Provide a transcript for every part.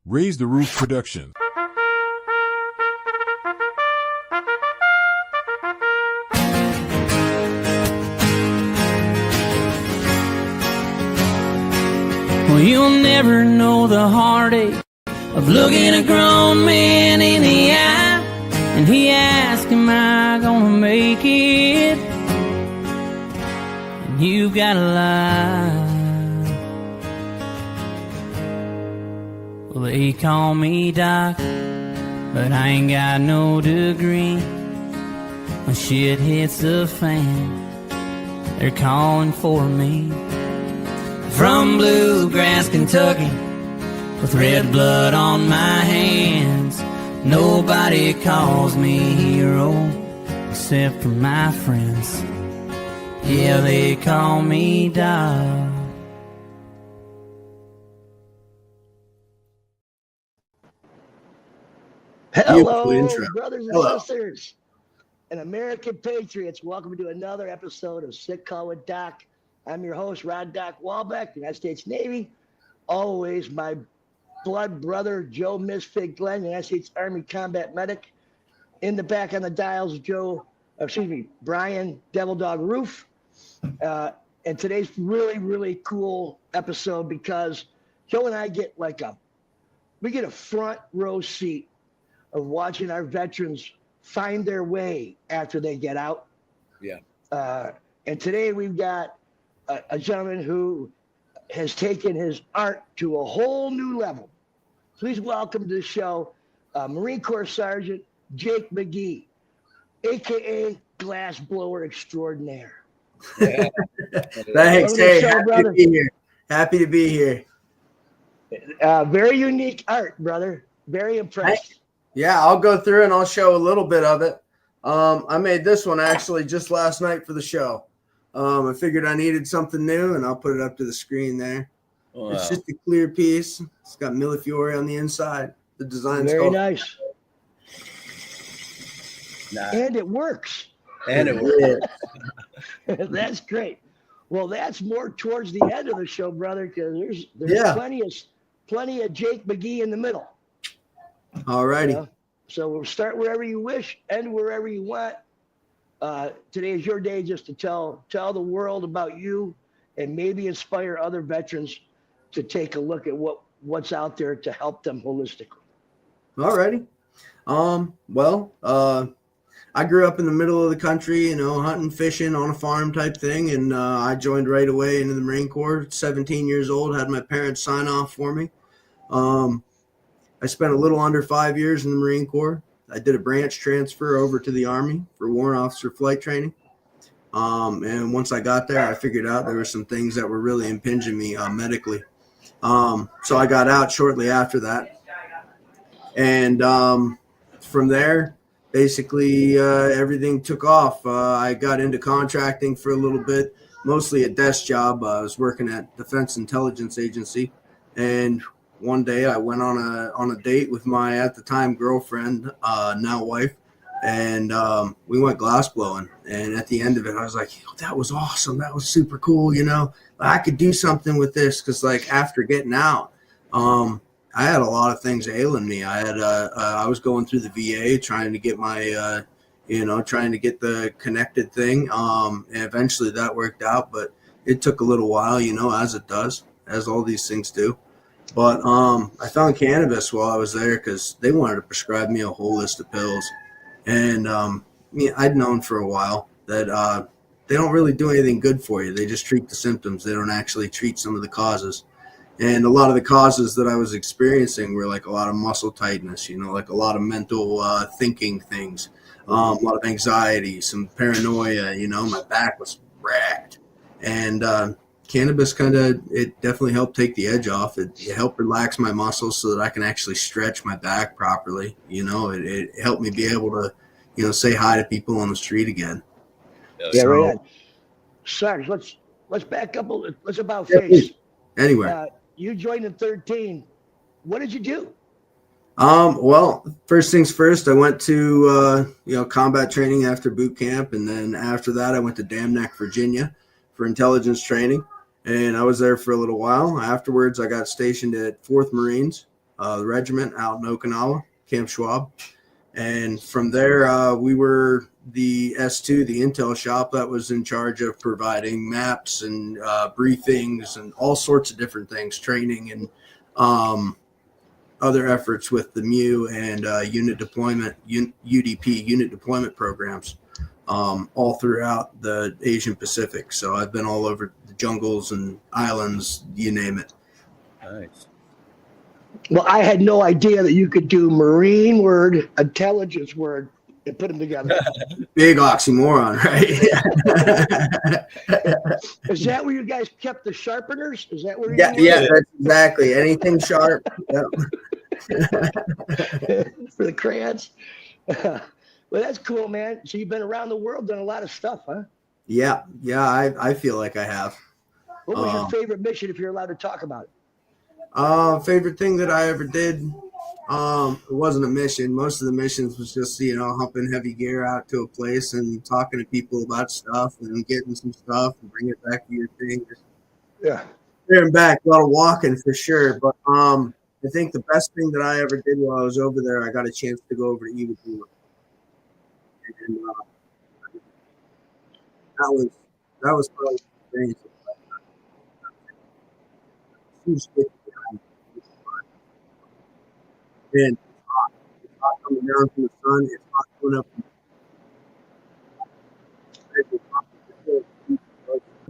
Raise the Roof Production. Well, you'll never know the heartache of looking a grown man in the eye, and he asks, am I gonna make it? And you've gotta lie. Well, they call me Doc, but I ain't got no degree. When shit hits the fan, they're calling for me. From bluegrass Kentucky, with red blood on my hands, nobody calls me hero except for my friends. Yeah, they call me Doc. Hello, brothers and sisters and American patriots. Welcome to another episode of Sick Call with Doc. I'm your host, Rod Doc Walbeck, United States Navy. Always my blood brother, Joe Misfit Glenn, United States Army Combat Medic. In the back on the dials, Brian Devil Dog Roof. And today's really cool episode because Joe and I get we get a front row seat of watching our veterans find their way after they get out. Yeah. And today we've got a gentleman who has taken his art to a whole new level. Please welcome to the show, Marine Corps Sergeant Jake MaGee, AKA Glass Blower Extraordinaire. Yeah. Thanks. Hey, show, happy to be here. Very unique art, brother. Very impressed. Yeah, I'll go through and I'll show a little bit of it. I made this one actually just last night for the show. I figured I needed something new, and I'll put it up to the screen there. Wow. It's just a clear piece. It's got Millefiori on the inside. The design's very nice. And it works. That's great. Well, that's more towards the end of the show, brother, because there's plenty of Jake MaGee in the middle. All righty. So we'll start wherever you wish, end wherever you want. Today is your day just to tell the world about you and maybe inspire other veterans to take a look at what's out there to help them holistically. All righty. I grew up in the middle of the country, hunting, fishing on a farm type thing. And I joined right away into the Marine Corps, 17 years old, had my parents sign off for me. I spent a little under 5 years in the Marine Corps. I did a branch transfer over to the Army for warrant officer flight training. And once I got there, I figured out there were some things that were really impinging me medically. So I got out shortly after that. And from there, basically everything took off. I got into contracting for a little bit, mostly a desk job. I was working at Defense Intelligence Agency, and one day I went on a date with my at the time girlfriend, now wife, and we went glass blowing. And at the end of it, I was like, that was awesome. That was super cool. I could do something with this because after getting out, I had a lot of things ailing me. I was going through the VA trying to get my, trying to get the connected thing. And eventually that worked out, but it took a little while, as it does, as all these things do. But I found cannabis while I was there because they wanted to prescribe me a whole list of pills. And I'd known for a while that they don't really do anything good for you. They just treat the symptoms. They don't actually treat some of the causes. And a lot of the causes that I was experiencing were like a lot of muscle tightness, like a lot of mental thinking things, a lot of anxiety, some paranoia, my back was wrecked. And cannabis it definitely helped take the edge off. It helped relax my muscles so that I can actually stretch my back properly. It helped me be able to, say hi to people on the street again. Yeah, so, right on. Sarge, let's back up a little. Let's about face. Anyway. You joined in 13. What did you do? Well, first things first, I went to, combat training after boot camp. And then after that, I went to Dam Neck, Virginia for intelligence training. And I was there for a little while. Afterwards, I got stationed at 4th Marines the regiment out in Okinawa, Camp Schwab. And from there, we were the S2, the intel shop that was in charge of providing maps and briefings and all sorts of different things, training and other efforts with the MU and unit deployment, UDP, unit deployment programs, all throughout the Asian Pacific. So I've been all over the jungles and islands, you name it. Nice. Well, I had no idea that you could do marine word, intelligence word, and put them together. Big oxymoron, right? Is that where you guys kept the sharpeners? Is that where you Yeah, that's exactly. Anything sharp. Yep. For the crayons? Well, that's cool, man. So you've been around the world, done a lot of stuff, huh? Yeah, I feel like I have. What was your favorite mission, if you're allowed to talk about it? Favorite thing that I ever did, it wasn't a mission. Most of the missions was just, humping heavy gear out to a place and talking to people about stuff and getting some stuff and bring it back to your thing. Yeah. There and back, a lot of walking for sure. But I think the best thing that I ever did while I was over there, I got a chance to go over to Iwo Jima. And that was probably the thing. And it's hot coming down from the sun. It's hot coming up.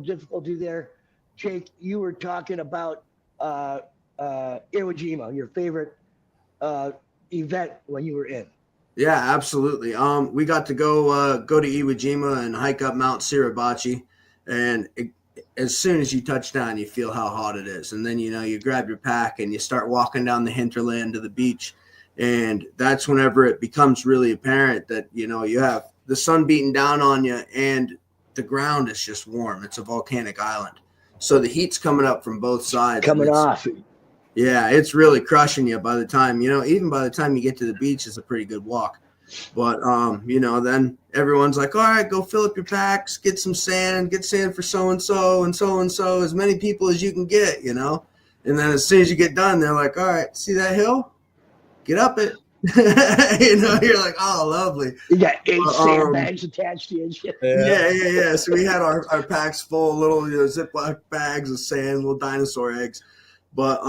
Difficulty there. Jake, you were talking about Iwo Jima, your favorite event when you were in. Yeah, absolutely. We got to go to Iwo Jima and hike up Mount Suribachi, and as soon as you touch down, you feel how hot it is. And then, you grab your pack and you start walking down the hinterland to the beach. And that's whenever it becomes really apparent that, you have the sun beating down on you and the ground is just warm. It's a volcanic island. So the heat's coming up from both sides. Coming off. Yeah, it's really crushing you by the time, even by the time you get to the beach, it's a pretty good walk. But, then everyone's like, all right, go fill up your packs, get some sand, get sand for so-and-so and so-and-so, as many people as you can get, And then as soon as you get done, they're like, all right, see that hill? Get up it. You're like, oh, lovely. You got 8 sandbags attached to you and shit. Yeah. So we had our packs full, little Ziploc bags of sand, little dinosaur eggs. But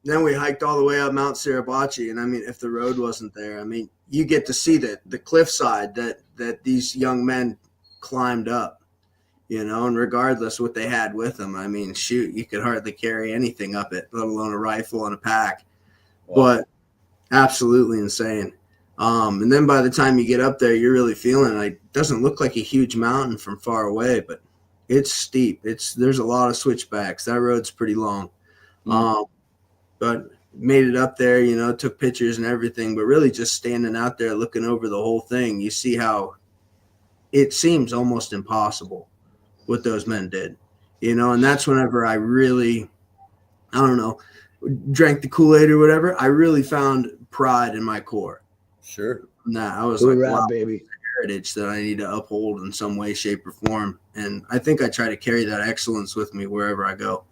then we hiked all the way up Mount Suribachi, and if the road wasn't there, you get to see the cliffside that these young men climbed up, and regardless what they had with them, shoot, you could hardly carry anything up it, let alone a rifle and a pack. Wow. But absolutely insane. And then by the time you get up there, you're really feeling it doesn't look like a huge mountain from far away, but it's steep. There's a lot of switchbacks. That road's pretty long. But made it up there, took pictures and everything, but really just standing out there looking over the whole thing, you see how it seems almost impossible what those men did, and that's whenever I really, I don't know, drank the Kool-Aid or whatever. I really found pride in my core. Sure. Nah, I was like, wow, baby, heritage that I need to uphold in some way, shape, or form. And I think I try to carry that excellence with me wherever I go.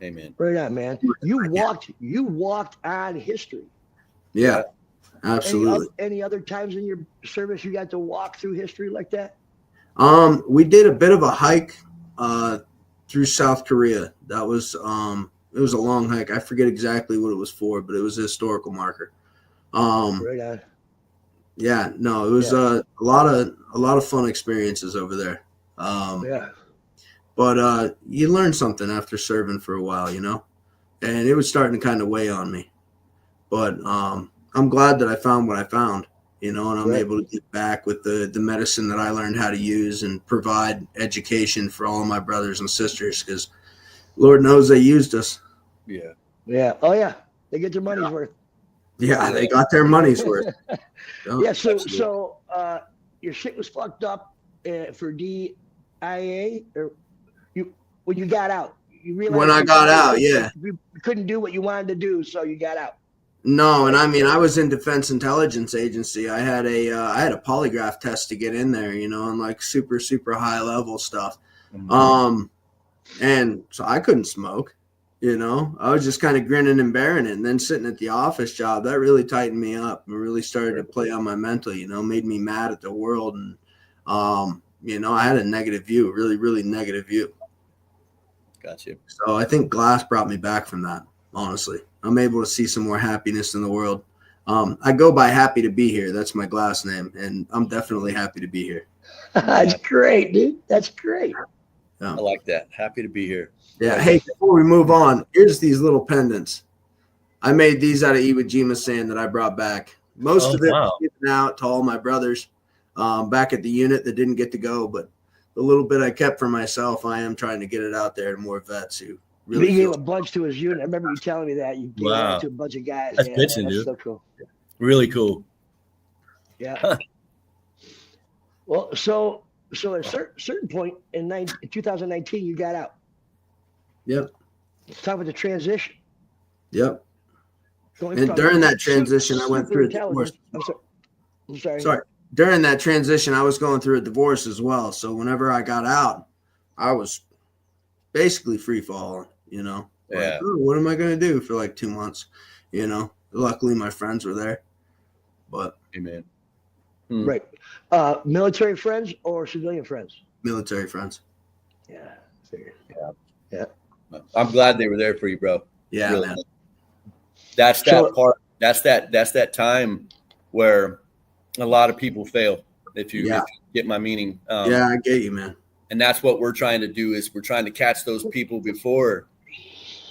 Amen. Right on, man. You walked on history. Yeah, absolutely. Any other times in your service you got to walk through history like that? We did a bit of a hike through South Korea. That was it was a long hike. I forget exactly what it was for, but it was a historical marker. Right on. Yeah, no, it was a lot of fun experiences over there. Yeah. But you learn something after serving for a while, and it was starting to kind of weigh on me. But I'm glad that I found what I found, and I'm able to get back with the medicine that I learned how to use and provide education for all of my brothers and sisters, because Lord knows they used us. Yeah. Yeah. Oh, yeah. They get their money's worth. Yeah, they got their money's worth. Yeah. So your shit was fucked up for DIA, or when you got out. You realized when I got out, yeah. You couldn't do what you wanted to do, so you got out. No, and I was in Defense Intelligence Agency. I had a polygraph test to get in there, and like super, super high level stuff. Mm-hmm. And so I couldn't smoke. You know, I was just kind of grinning and bearing it. And then sitting at the office job, that really tightened me up and really started to play on my mental, you know, made me mad at the world. And, you know, I had a negative view, really, really negative view. Gotcha. So I think glass brought me back from that, honestly. I'm able to see some more happiness in the world. I go by Happy to Be Here. That's my glass name. And I'm definitely happy to be here. That's great, dude. That's great. I like that. Happy to be here. Yeah. Hey, before we move on, here's these little pendants. I made these out of Iwo Jima sand that I brought back. Most of it was given out to all my brothers back at the unit that didn't get to go, but the little bit I kept for myself, I am trying to get it out there to more vets who really. He gave a bunch to his unit. I remember you telling me that. You gave it to a bunch of guys. That's bitching, dude. So cool. Really cool. Yeah. Well, so at a certain point in 2019, you got out. Yep. Let's talk about the transition. Yep. And during that transition, I went through a divorce. I'm sorry. Sorry. During that transition, I was going through a divorce as well. So whenever I got out, I was basically free falling, you know. Yeah. Like, oh, what am I going to do for like 2 months? You know, luckily my friends were there. But amen. Right. Military friends or civilian friends? Military friends. Yeah. Yeah. I'm glad they were there for you, bro. Yeah, really. man. That's that part. That's that time where a lot of people fail. If you get my meaning. Yeah, I get you, man. And that's what we're trying to do is we're trying to catch those people before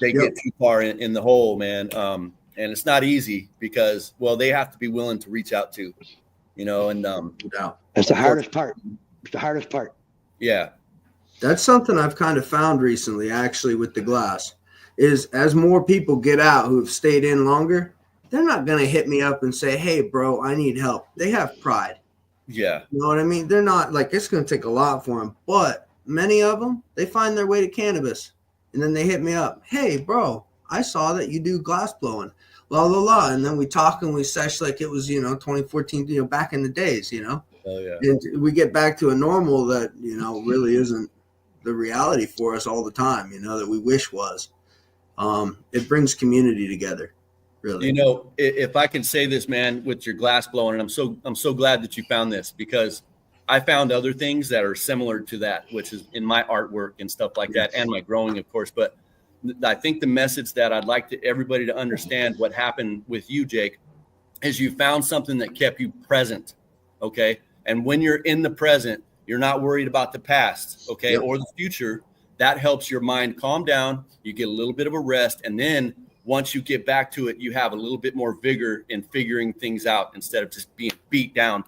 they get too far in the hole, man. And it's not easy because, well, they have to be willing to reach out to, you know, and that's the hardest part. It's the hardest part. Yeah. That's something I've kind of found recently, actually, with the glass, is as more people get out who have stayed in longer, they're not going to hit me up and say, hey, bro, I need help. They have pride. Yeah. You know what I mean? They're not like, it's going to take a lot for them. But many of them, they find their way to cannabis. And then they hit me up. Hey, bro, I saw that you do glass blowing. La, la, la. And then we talk and we sesh like it was, 2014, back in the days, Oh, yeah. And we get back to a normal that, really isn't the reality for us all the time, that we wish was. It brings community together, really. If I can say this, man, with your glass blowing, and I'm so glad that you found this because I found other things that are similar to that, which is in my artwork and stuff like that, and my growing, of course. But I think the message that I'd like everybody to understand what happened with you, Jake, is you found something that kept you present, okay? And when you're in the present, you're not worried about the past, okay, Yep. or the future. That helps your mind calm down. You get a little bit of a rest. And then once you get back to it, you have a little bit more vigor in figuring things out instead of just being beat down,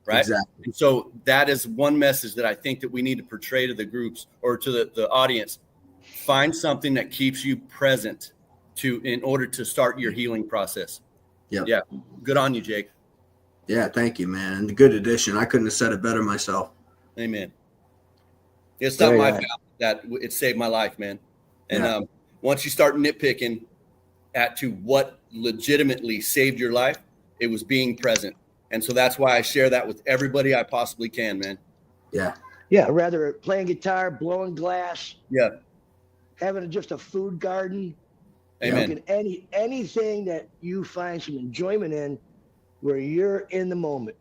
right? Exactly. And so that is one message that I think that we need to portray to the groups or to the audience. Find something that keeps you present in order to start your healing process. Yep. Yeah. Good on you, Jake. Yeah, thank you, man. And good addition. I couldn't have said it better myself. Amen. It's not my fault that it saved my life, man. And once you start nitpicking to what legitimately saved your life, it was being present. And so that's why I share that with everybody I possibly can, man. Yeah. Yeah, rather playing guitar, blowing glass. Yeah. Having just a food garden. Amen. Anything that you find some enjoyment in where you're in the moment.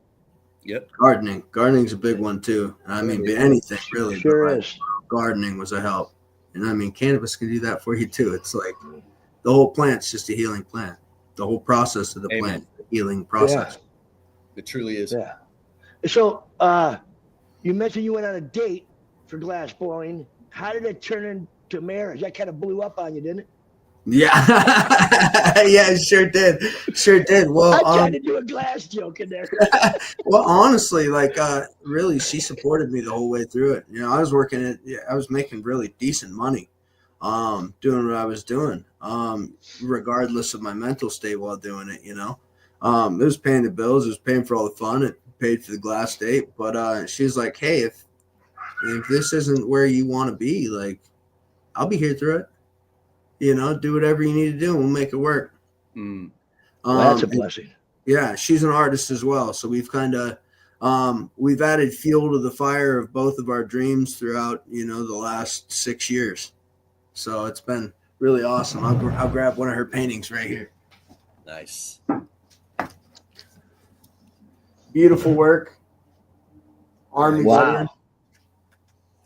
Yep. Gardening's a big one too. I mean, anything really. Sure is. Gardening was a help. And I mean, cannabis can do that for you too. It's like the whole plant's just a healing plant. The whole process of the plant, the healing process. Yeah. It truly is. Yeah. So you mentioned you went on a date for glass blowing. How did it turn into marriage? That kind of blew up on you, didn't it? Yeah. Yeah, it sure did. Well, I tried to do a glass joke in there. Well, honestly, really, she supported me the whole way through it. I was I was making really decent money, doing what I was doing, regardless of my mental state while doing it. It was paying the bills, it was paying for all the fun, it paid for the glass date. But she was like, "Hey, if this isn't where you want to be, I'll be here through it. Do whatever you need to do and we'll make it work." Mm. That's a blessing. Yeah, she's an artist as well. So we've kind of we've added fuel to the fire of both of our dreams throughout, the last 6 years. So it's been really awesome. I'll grab one of her paintings right here. Nice. Beautiful work. Army veteran.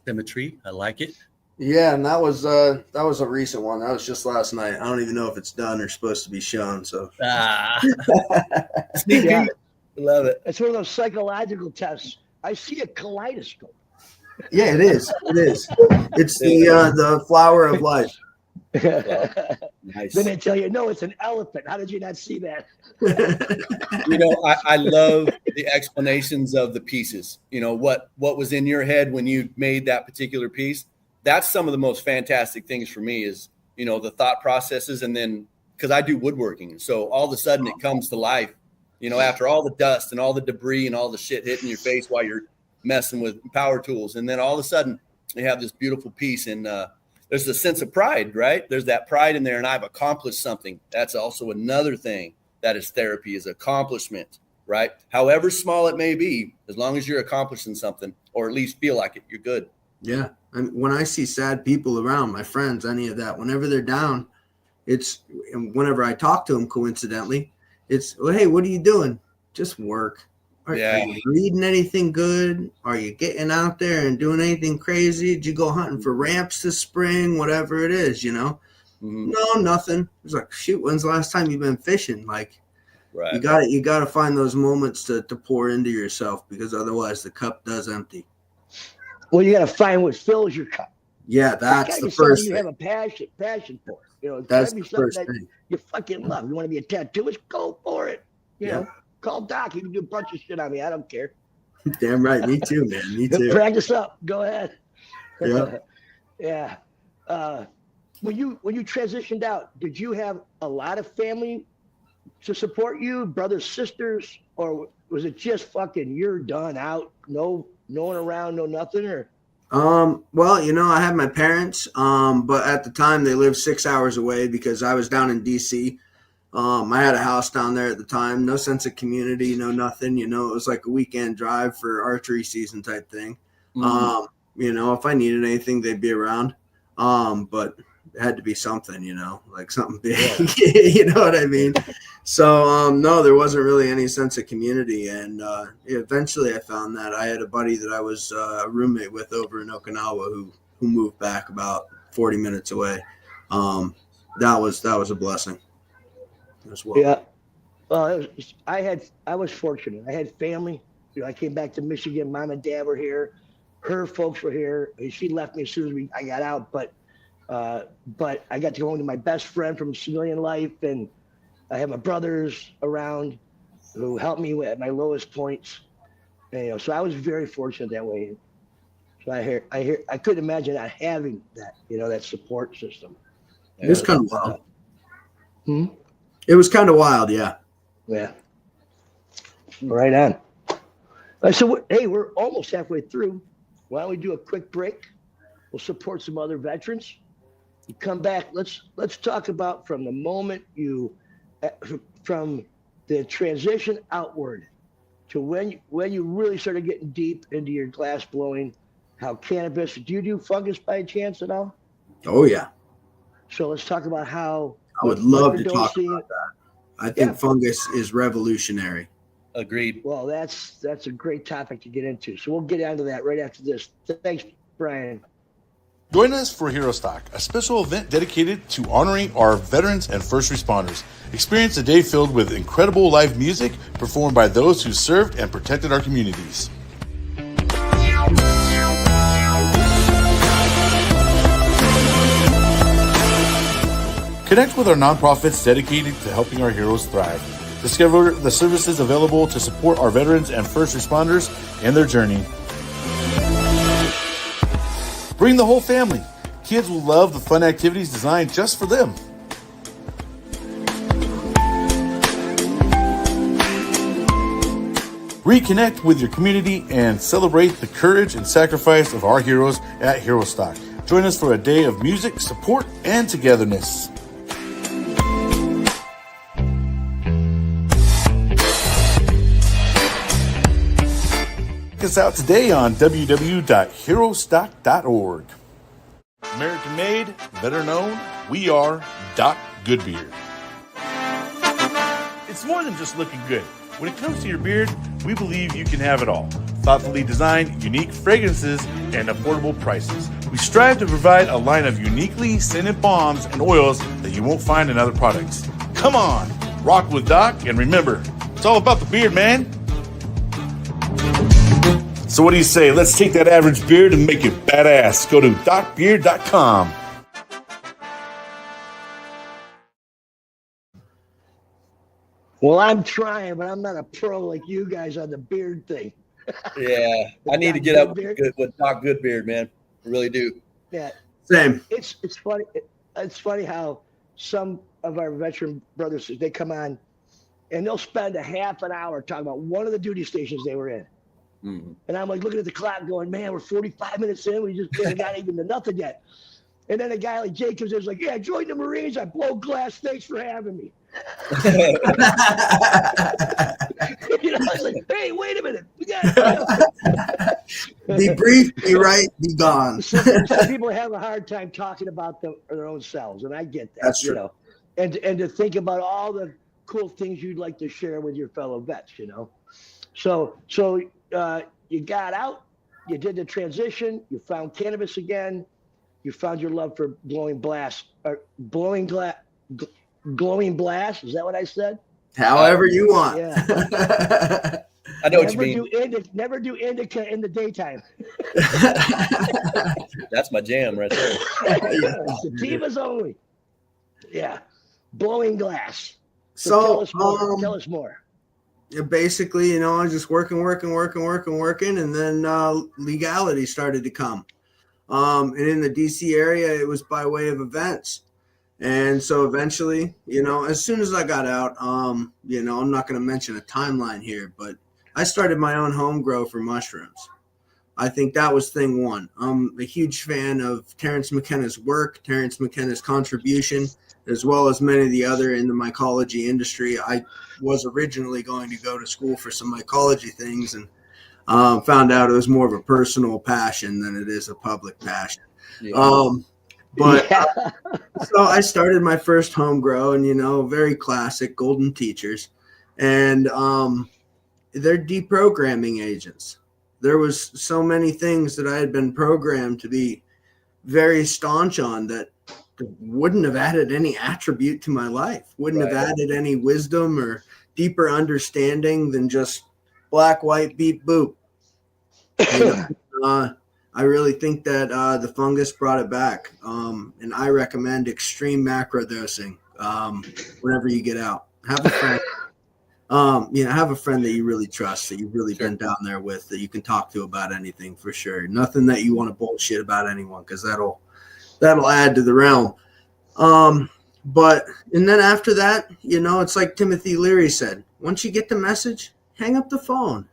Symmetry. I like it. Yeah, and that was a recent one. That was just last night. I don't even know if it's done or supposed to be shown. So Yeah. Love it. It's one of those psychological tests. I see a kaleidoscope. yeah, it is. It is. It's the flower of life. Nice. Then they tell you, no, it's an elephant. How did you not see that? You know, I love the explanations of the pieces. You know, what was in your head when you made that particular piece. That's some of the most fantastic things for me is, you know, the thought processes. And then because I do woodworking. So all of a sudden it comes to life, you know, after all the dust and all the debris and all the shit hitting your face while you're messing with power tools. And then all of a sudden you have this beautiful piece and there's a sense of pride, right? There's that pride in there and I've accomplished something. That's also another thing that is therapy is accomplishment, right? However small it may be, as long as you're accomplishing something or at least feel like it, you're good. Yeah. And when I see sad people around, my friends, any of that, whenever they're down, and whenever I talk to them, coincidentally, it's, well, hey, what are you doing? Just work. Are you reading anything good? Are you getting out there and doing anything crazy? Did you go hunting for ramps this spring? Whatever it is, you know? Mm-hmm. No, nothing. It's like, shoot, when's the last time you've been fishing? Like, right. You got to find those moments to pour into yourself because otherwise the cup does empty. Well, you got to find what fills your cup. Yeah, that's the first thing. You have a passion for. You know, that's the first thing. You fucking love. You want to be a tattooist? Go for it. You know, call Doc. You can do a bunch of shit on me. I don't care. Damn right. Me too, man. Me too. Practice up. Go ahead. Yeah. Yeah. When you transitioned out, did you have a lot of family to support you, brothers, sisters, or was it just fucking you're done out? No one around, no nothing, or? Well, you know, I had my parents, but at the time they lived 6 hours away because I was down in DC. I had a house down there at the time, no sense of community, no nothing, you know, it was like a weekend drive for archery season type thing. Mm-hmm. You know, if I needed anything, they'd be around. But it had to be something, you know, like something big, you know what I mean? So, no, there wasn't really any sense of community. And eventually I found that I had a buddy that I was a roommate with over in Okinawa who moved back about 40 minutes away. That was a blessing as well. Yeah. Well, I was fortunate. I had family. You know, I came back to Michigan. Mom and dad were here. Her folks were here. She left me as soon as I got out, but I got to go home to my best friend from civilian life, and I have my brothers around who helped me at my lowest points. And, you know, so I was very fortunate that way. So I couldn't imagine not having that, you know, that support system. It was kind of wild. It was kind of wild, yeah. Yeah. Right on. So, hey, we're almost halfway through. Why don't we do a quick break? We'll support some other veterans. You come back. Let's talk about from the moment from the transition outward to when you really started getting deep into your glass blowing. How cannabis? Do you do fungus by chance at all? Oh yeah. So let's talk about how. I would love to talk about that. I think fungus is revolutionary. Agreed. Well, that's a great topic to get into. So we'll get onto that right after this. Thanks, Brian. Join us for Hero Stock, a special event dedicated to honoring our veterans and first responders. Experience a day filled with incredible live music performed by those who served and protected our communities. Connect with our nonprofits dedicated to helping our heroes thrive. Discover the services available to support our veterans and first responders in their journey. Bring the whole family. Kids will love the fun activities designed just for them. Reconnect with your community and celebrate the courage and sacrifice of our heroes at Hero Stock. Join us for a day of music, support, and togetherness. Check us out today on www.herostock.org. American made, better known, we are Doc Goodbeard. It's more than just looking good. When it comes to your beard, we believe you can have it all. Thoughtfully designed, unique fragrances, and affordable prices. We strive to provide a line of uniquely scented balms and oils that you won't find in other products. Come on, rock with Doc, and remember, it's all about the beard, man. So what do you say? Let's take that average beard and make it badass. Go to docbeard.com. Well, I'm trying, but I'm not a pro like you guys on the beard thing. Yeah, I need to get up with Doc Goodbeard, man. I really do. Yeah, Same. it's funny. It's funny how some of our veteran brothers, they come on and they'll spend a half an hour talking about one of the duty stations they were in. Mm-hmm. And I'm like looking at the clock going, man, we're 45 minutes in. We just got even to nothing yet. And then a guy like Jake comes in and is like, yeah, I joined the Marines. I blow glass. Thanks for having me. You know, I was like, hey, wait a minute. We got Be brief, be right, be gone. Some people have a hard time talking about their own selves, and I get that. That's true. You know, and to think about all the cool things you'd like to share with your fellow vets, you know. So you got out, you did the transition, you found cannabis again, you found your love for glowing blast. Is that what I said? However you want. Yeah. I know what you mean. Never do indica in the daytime. That's my jam right there. Sativas only. Yeah. Blowing glass. So tell us more. Basically, you know, I was just working, and then legality started to come. And in the DC area, it was by way of events. And so eventually, you know, as soon as I got out, you know, I'm not going to mention a timeline here, but I started my own home grow for mushrooms. I think that was thing one. I'm a huge fan of Terrence McKenna's work, Terrence McKenna's contribution, as well as many of the other in the mycology industry. I was originally going to go to school for some mycology things and found out it was more of a personal passion than it is a public passion. Yeah. But so I started my first home grow, and, you know, very classic golden teachers, and they're deprogramming agents. There was so many things that I had been programmed to be very staunch on that wouldn't have added any attribute to my life, wouldn't have added any wisdom or deeper understanding than just black, white, beep, boop. You know, I really think that the fungus brought it back, and I recommend extreme macro dosing whenever you get out. Have a friend, you know, have a friend that you really trust, that you've really been down there with, that you can talk to about anything for sure. Nothing that you want to bullshit about anyone, because that'll add to the realm. But and then after that, you know, it's like Timothy Leary said: once you get the message, hang up the phone.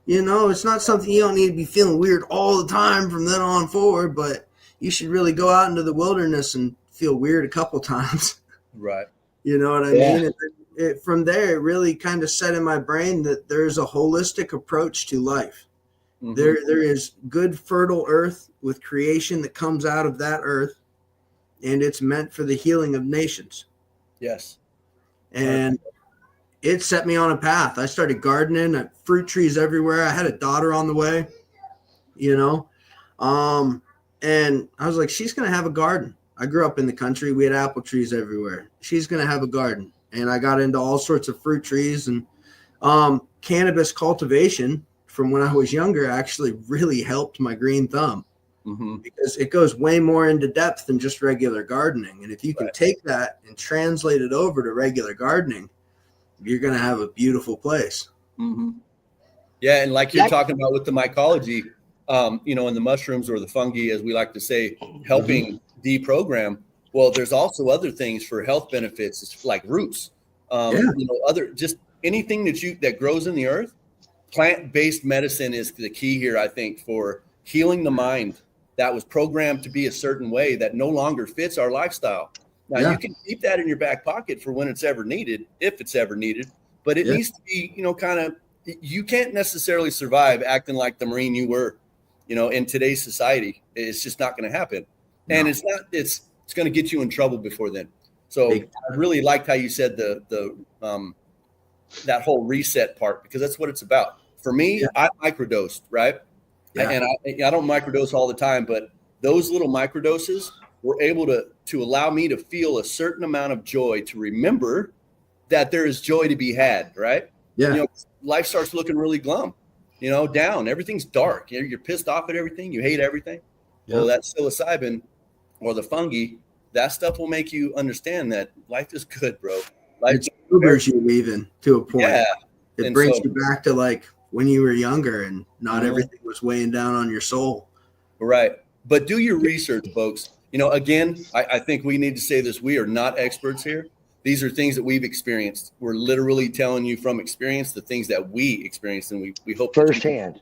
You know, it's not something you don't need to be feeling weird all the time from then on forward, but you should really go out into the wilderness and feel weird a couple times. Right. You know what I mean? From there, it really kind of set in my brain that there's a holistic approach to life. Mm-hmm. There is good, fertile earth with creation that comes out of that earth, and it's meant for the healing of nations. Yes. And it set me on a path. I started gardening, fruit trees everywhere. I had a daughter on the way, you know, and I was like, she's going to have a garden. I grew up in the country. We had apple trees everywhere. She's going to have a garden. And I got into all sorts of fruit trees, and cannabis cultivation from when I was younger actually really helped my green thumb, because it goes way more into depth than just regular gardening. And if you can take that and translate it over to regular gardening, you're going to have a beautiful place. Mm-hmm. Yeah. And like you're talking about with the mycology, you know, and the mushrooms, or the fungi, as we like to say, helping deprogram. Well, there's also other things for health benefits. It's like roots, you know, other, just anything that grows in the earth. Plant-based medicine is the key here, I think, for healing the mind that was programmed to be a certain way that no longer fits our lifestyle. Now, you can keep that in your back pocket for when it's ever needed, if it's ever needed, but it needs to be, you know, kind of, you can't necessarily survive acting like the Marine you were, you know, in today's society. It's just not going to happen. and it's going to get you in trouble before then. So I really liked how you said the that whole reset part, because that's what it's about. For me, I microdosed, right? Yeah. And I don't microdose all the time, but those little microdoses were able to allow me to feel a certain amount of joy, to remember that there is joy to be had, right? Yeah. Life starts looking really glum, down. Everything's dark. You're pissed off at everything. You hate everything. Yeah. Well, that psilocybin or the fungi, that stuff will make you understand that life is good, bro. It sobers you even to a point. Yeah. It brings you back to like when you were younger and not everything was weighing down on your soul. Right. But do your research, folks. Again, I think we need to say this. We are not experts here. These are things that we've experienced. We're literally telling you from experience the things that we experienced, and we hope firsthand.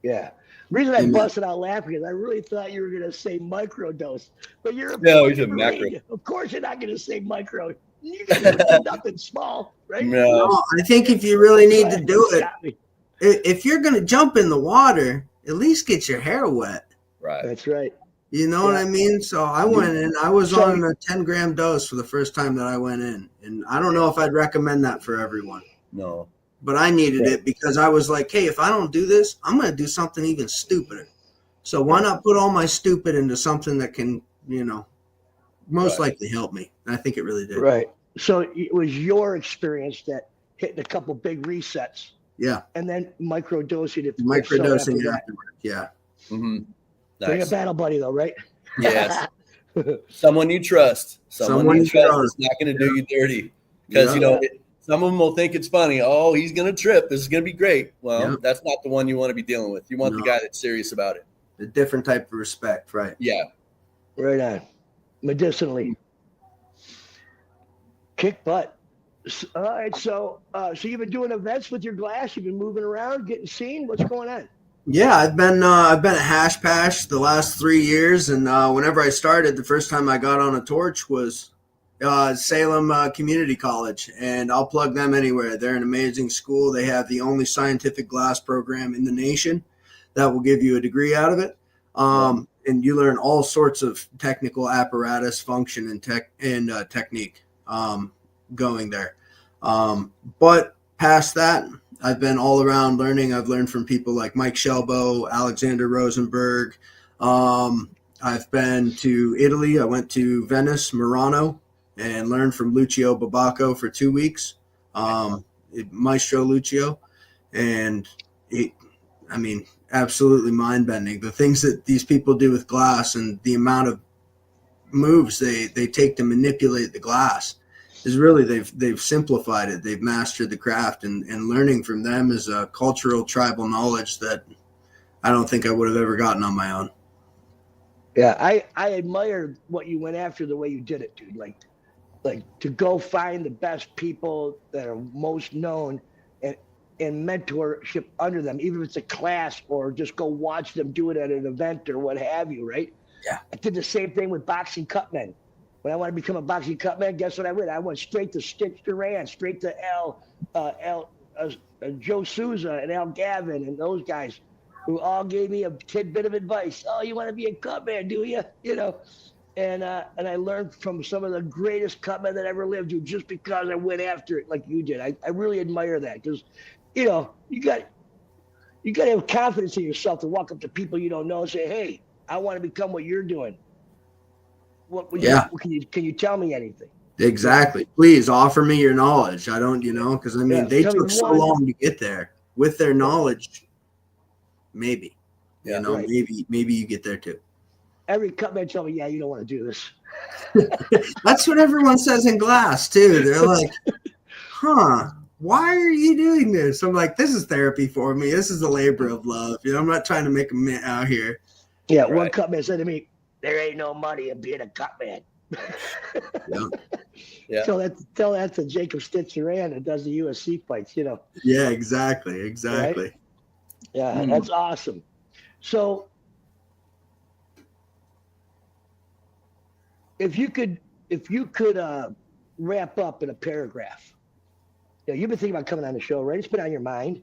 Yeah. The reason I busted out laughing is I really thought you were going to say microdose, but you're he's a macro. Of course, you're not going to say micro. You got to do nothing small, right? No, I think if you really need to do it, if you're going to jump in the water, at least get your hair wet. Right. That's right. You know what I mean? So I went in. I was on a 10-gram dose for the first time that I went in, and I don't know if I'd recommend that for everyone. No. But I needed it because I was like, hey, if I don't do this, I'm going to do something even stupider. So why not put all my stupid into something that can, most likely help me? And I think it really did. Right. So it was your experience that hit a couple big resets. Yeah. And then microdosing it. Microdosing afterwards. Yeah. Mm-hmm. Nice. Bring a battle buddy though, right? Yes. Someone you trust. Someone you trust is not going to do you dirty. Because, some of them will think it's funny. Oh, he's going to trip. This is going to be great. Well, that's not the one you want to be dealing with. You want the guy that's serious about it. A different type of respect, right? Yeah. Right on. Medicinally. Kick butt. All right. So you've been doing events with your glass. You've been moving around, getting seen. What's going on? Yeah, I've been at Hash Pash the last 3 years, and whenever I started, the first time I got on a torch was Salem Community College, and I'll plug them anywhere. They're an amazing school. They have the only scientific glass program in the nation that will give you a degree out of it, and you learn all sorts of technical apparatus, function, and technique going there. But past that, I've been all around learning. I've learned from people like Mike Shelbo, Alexander Rosenberg. I've been to Italy. I went to Venice, Murano, and learned from Lucio Babacco for 2 weeks, Maestro Lucio. And absolutely mind-bending. The things that these people do with glass and the amount of moves they take to manipulate the glass is really, they've simplified it. They've mastered the craft, and learning from them is a cultural tribal knowledge that I don't think I would have ever gotten on my own. Yeah, I admire what you went after, the way you did it, dude. Like to go find the best people that are most known and mentorship under them, even if it's a class or just go watch them do it at an event or what have you, right? Yeah. I did the same thing with boxing cutmen. When I wanted to become a boxing cutman, guess what I went? I went straight to Stitch Duran, straight to Joe Souza and Al Gavin and those guys who all gave me a tidbit of advice. Oh, you want to be a cutman, do you? And I learned from some of the greatest cutmen that ever lived, dude, just because I went after it like you did. I really admire that because, you got to have confidence in yourself to walk up to people you don't know and say, hey, I want to become what you're doing. Can you tell me anything? Exactly. Please offer me your knowledge. I don't, because they took so long to get there with their knowledge. Maybe, right. maybe you get there too. Every cutman tell me, yeah, you don't want to do this. That's what everyone says in glass too. They're like, why are you doing this? I'm like, this is therapy for me. This is a labor of love. I'm not trying to make a mint out here. Yeah. Right. One cutman said to me, there ain't no money in being a cutman. Yeah. So that's a Jacob Stitch Duran that does the UFC fights, Yeah, exactly. Right? Yeah, That's awesome. So if you could wrap up in a paragraph, you've been thinking about coming on the show, right? It's been on your mind.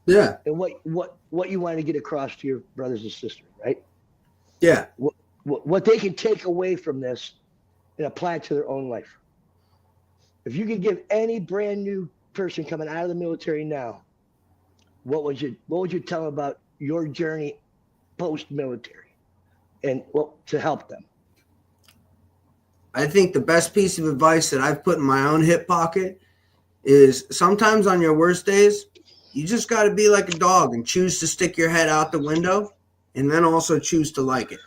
Yeah. And what you wanted to get across to your brothers and sisters, right? Yeah. what they can take away from this and apply it to their own life. If you could give any brand new person coming out of the military now, what would you tell them about your journey post-military and to help them? I think the best piece of advice that I've put in my own hip pocket is sometimes on your worst days, you just got to be like a dog and choose to stick your head out the window and then also choose to like it.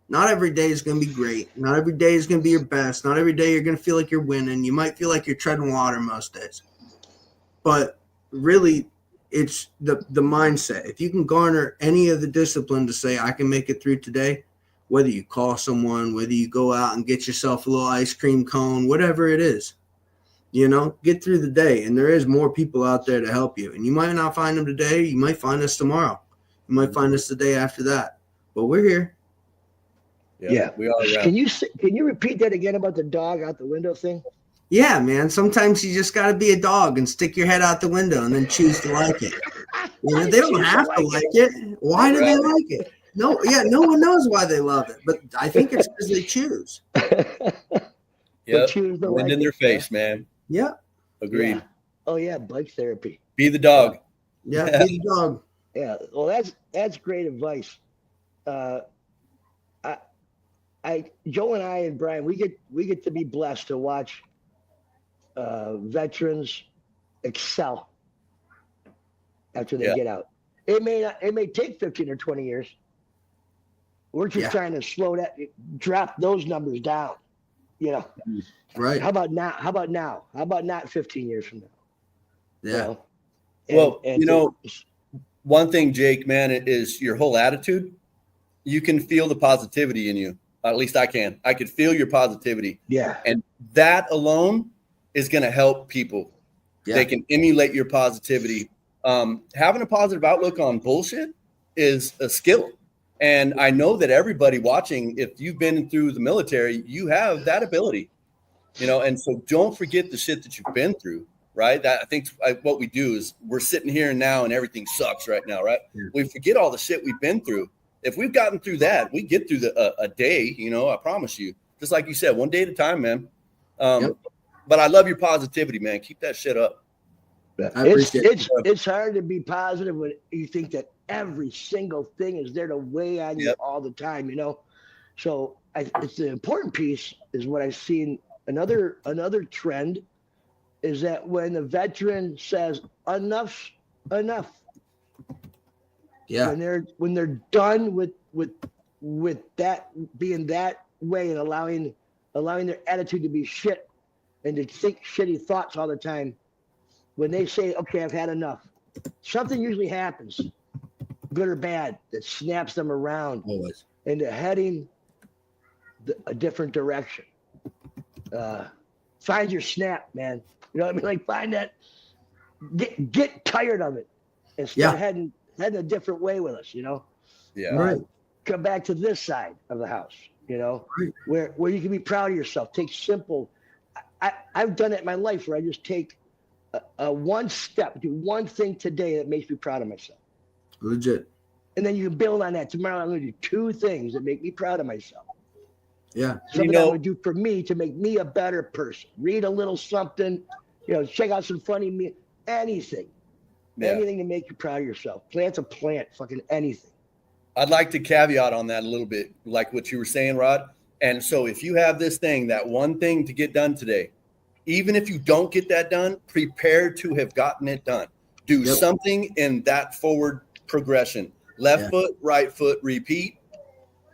Not every day is going to be great. Not every day is going to be your best. Not every day you're going to feel like you're winning. You might feel like you're treading water most days. But really, it's the mindset. If you can garner any of the discipline to say, I can make it through today, whether you call someone, whether you go out and get yourself a little ice cream cone, whatever it is, get through the day. And there is more people out there to help you. And you might not find them today. You might find us tomorrow. You might find us the day after that. But we're here. Yeah. We are. Yeah. Can you repeat that again about the dog out the window thing? Yeah, man. Sometimes you just got to be a dog and stick your head out the window and then choose to like it. They don't have to like it. Why do they like it? No one knows why they love it, but I think it's because they choose. Yep. Wind in their face, man. Yeah. Agreed. Yeah. Oh yeah, bike therapy. Be the dog. Yeah, be the dog. Yeah. Well, that's great advice. Joe and I and Brian, we get to be blessed to watch veterans excel after they get out. It may take 15 or 20 years. We're just trying to drop those numbers down. Right. How about now? How about not 15 years from now? Yeah. One thing, Jake, man, is your whole attitude. You can feel the positivity in you. At least I can. I could feel your positivity. Yeah. And that alone is going to help people. Yeah. They can emulate your positivity. Having a positive outlook on bullshit is a skill. And I know that everybody watching, if you've been through the military, you have that ability, and so don't forget the shit that you've been through, right? That I think what we do is we're sitting here now and everything sucks right now, right? Yeah. We forget all the shit we've been through. If we've gotten through that, we get through a day, I promise you, just like you said, one day at a time, man. But I love your positivity, man. Keep that shit up. It's hard to be positive when you think that every single thing is there to weigh on you all the time, So it's the important piece is what I've seen. Another trend is that when the veteran says enough's enough. Yeah. When they're done with that being that way and allowing their attitude to be shit and to think shitty thoughts all the time. When they say, okay, I've had enough, something usually happens, good or bad, that snaps them around into heading a different direction. Find your snap, man. You know what I mean? Like find that, get tired of it and start heading a different way with us, Yeah. Right. Come back to this side of the house, right. where you can be proud of yourself. Take simple. I've done it in my life where I just take one step, do one thing today that makes me proud of myself. Legit. And then you can build on that. Tomorrow I'm going to do 2 things that make me proud of myself. Yeah. Something I'm going to do for me to make me a better person. Read a little something, check out some funny anything. Yeah. Anything to make you proud of yourself. Plant a plant, fucking anything. I'd like to caveat on that a little bit, like what you were saying, Rod. And so if you have this thing, that one thing to get done today, even if you don't get that done, prepare to have gotten it done. Do something in that forward progression. Left foot, right foot, repeat.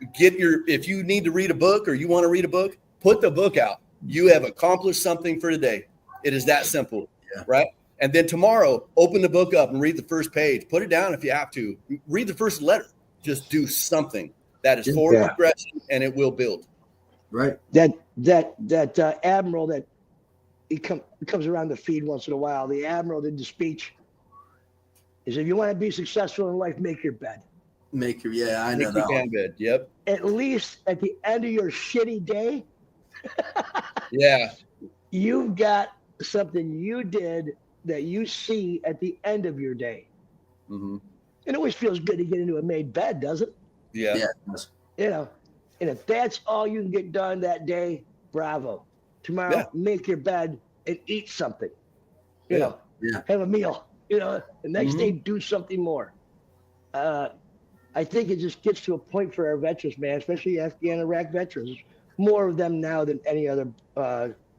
If you need to read a book or you want to read a book, put the book out. You have accomplished something for today. It is that simple, right? And then tomorrow, open the book up and read the first page. Put it down if you have to. Read the first letter. Just do something that is forward progression, and it will build. Right. That admiral that he comes around the feed once in a while. The admiral did the speech. Is if you want to be successful in life, make your bed. I know that one. Bed. Yep. At least at the end of your shitty day. You've got something you did that you see at the end of your day. Mm-hmm. It always feels good to get into a made bed, doesn't it? Yeah. Yeah. And if that's all you can get done that day, bravo. Tomorrow, make your bed and eat something. You know, have a meal. You know, the next day, do something more. I think it just gets to a point for our veterans, man, especially Afghan Iraq veterans. More of them now than any other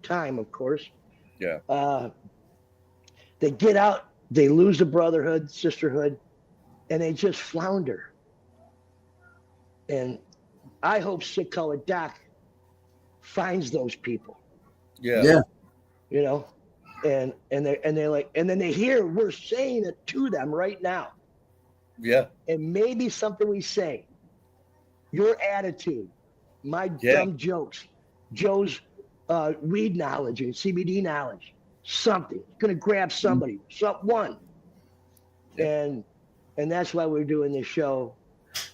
time, of course. Yeah. They get out, they lose the brotherhood, sisterhood, and they just flounder. And I hope Sick Colored Doc finds those people. Yeah. You know, and they're like, and then they hear we're saying it to them right now. Yeah. And maybe something we say, your attitude, my dumb jokes, Joe's weed knowledge and CBD knowledge, something. It's gonna grab somebody, someone. And that's why we're doing this show.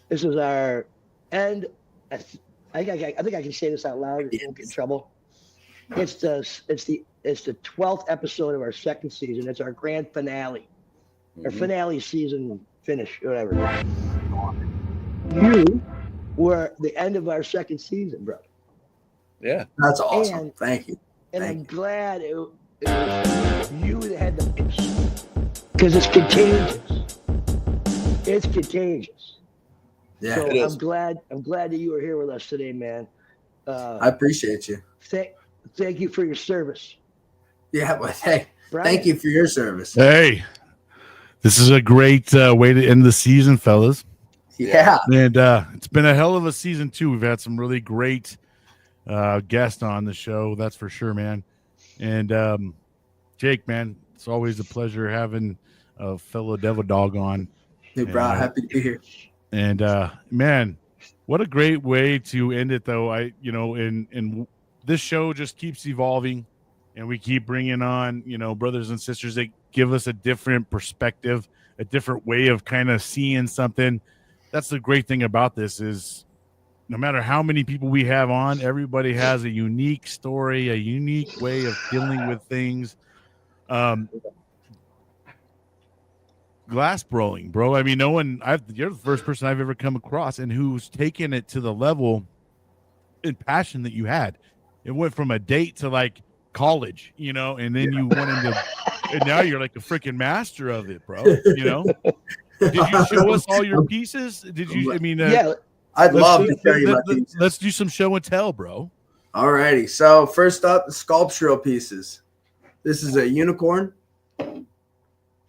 This is our end. I think I can say this out loud. I won't get in trouble. It's the 12th episode of our second season. It's our grand finale. Our finale season finish, whatever. You were the end of our second season, brother. Yeah. That's awesome. Thank you. And I'm glad it was you that had the pitch. Because it's contagious. It's contagious. Yeah. So I'm glad that you were here with us today, man. I appreciate you. Thank you for your service. Yeah, but hey, Brian. Thank you for your service. Hey, this is a great way to end the season, fellas. Yeah. And it's been a hell of a season, too. We've had some really great guests on the show. That's for sure, man. And Jake, man, it's always a pleasure having a fellow Devil Dog on. Hey, bro, happy to be here. And man, what a great way to end it, though. And this show just keeps evolving, and we keep bringing on, brothers and sisters that give us a different perspective, a different way of kind of seeing something. That's the great thing about this is no matter how many people we have on, everybody has a unique story, a unique way of dealing with things. Glass blowing, bro. I mean, you're the first person I've ever come across and who's taken it to the level and passion that you had. It went from a date to like college, and then you went into, and now you're like a freaking master of it, bro. Did you show us all your pieces? Did you? I mean, I'd love to show you my pieces. Let's do some show and tell, bro. All righty. So first up, the sculptural pieces. This is a unicorn, or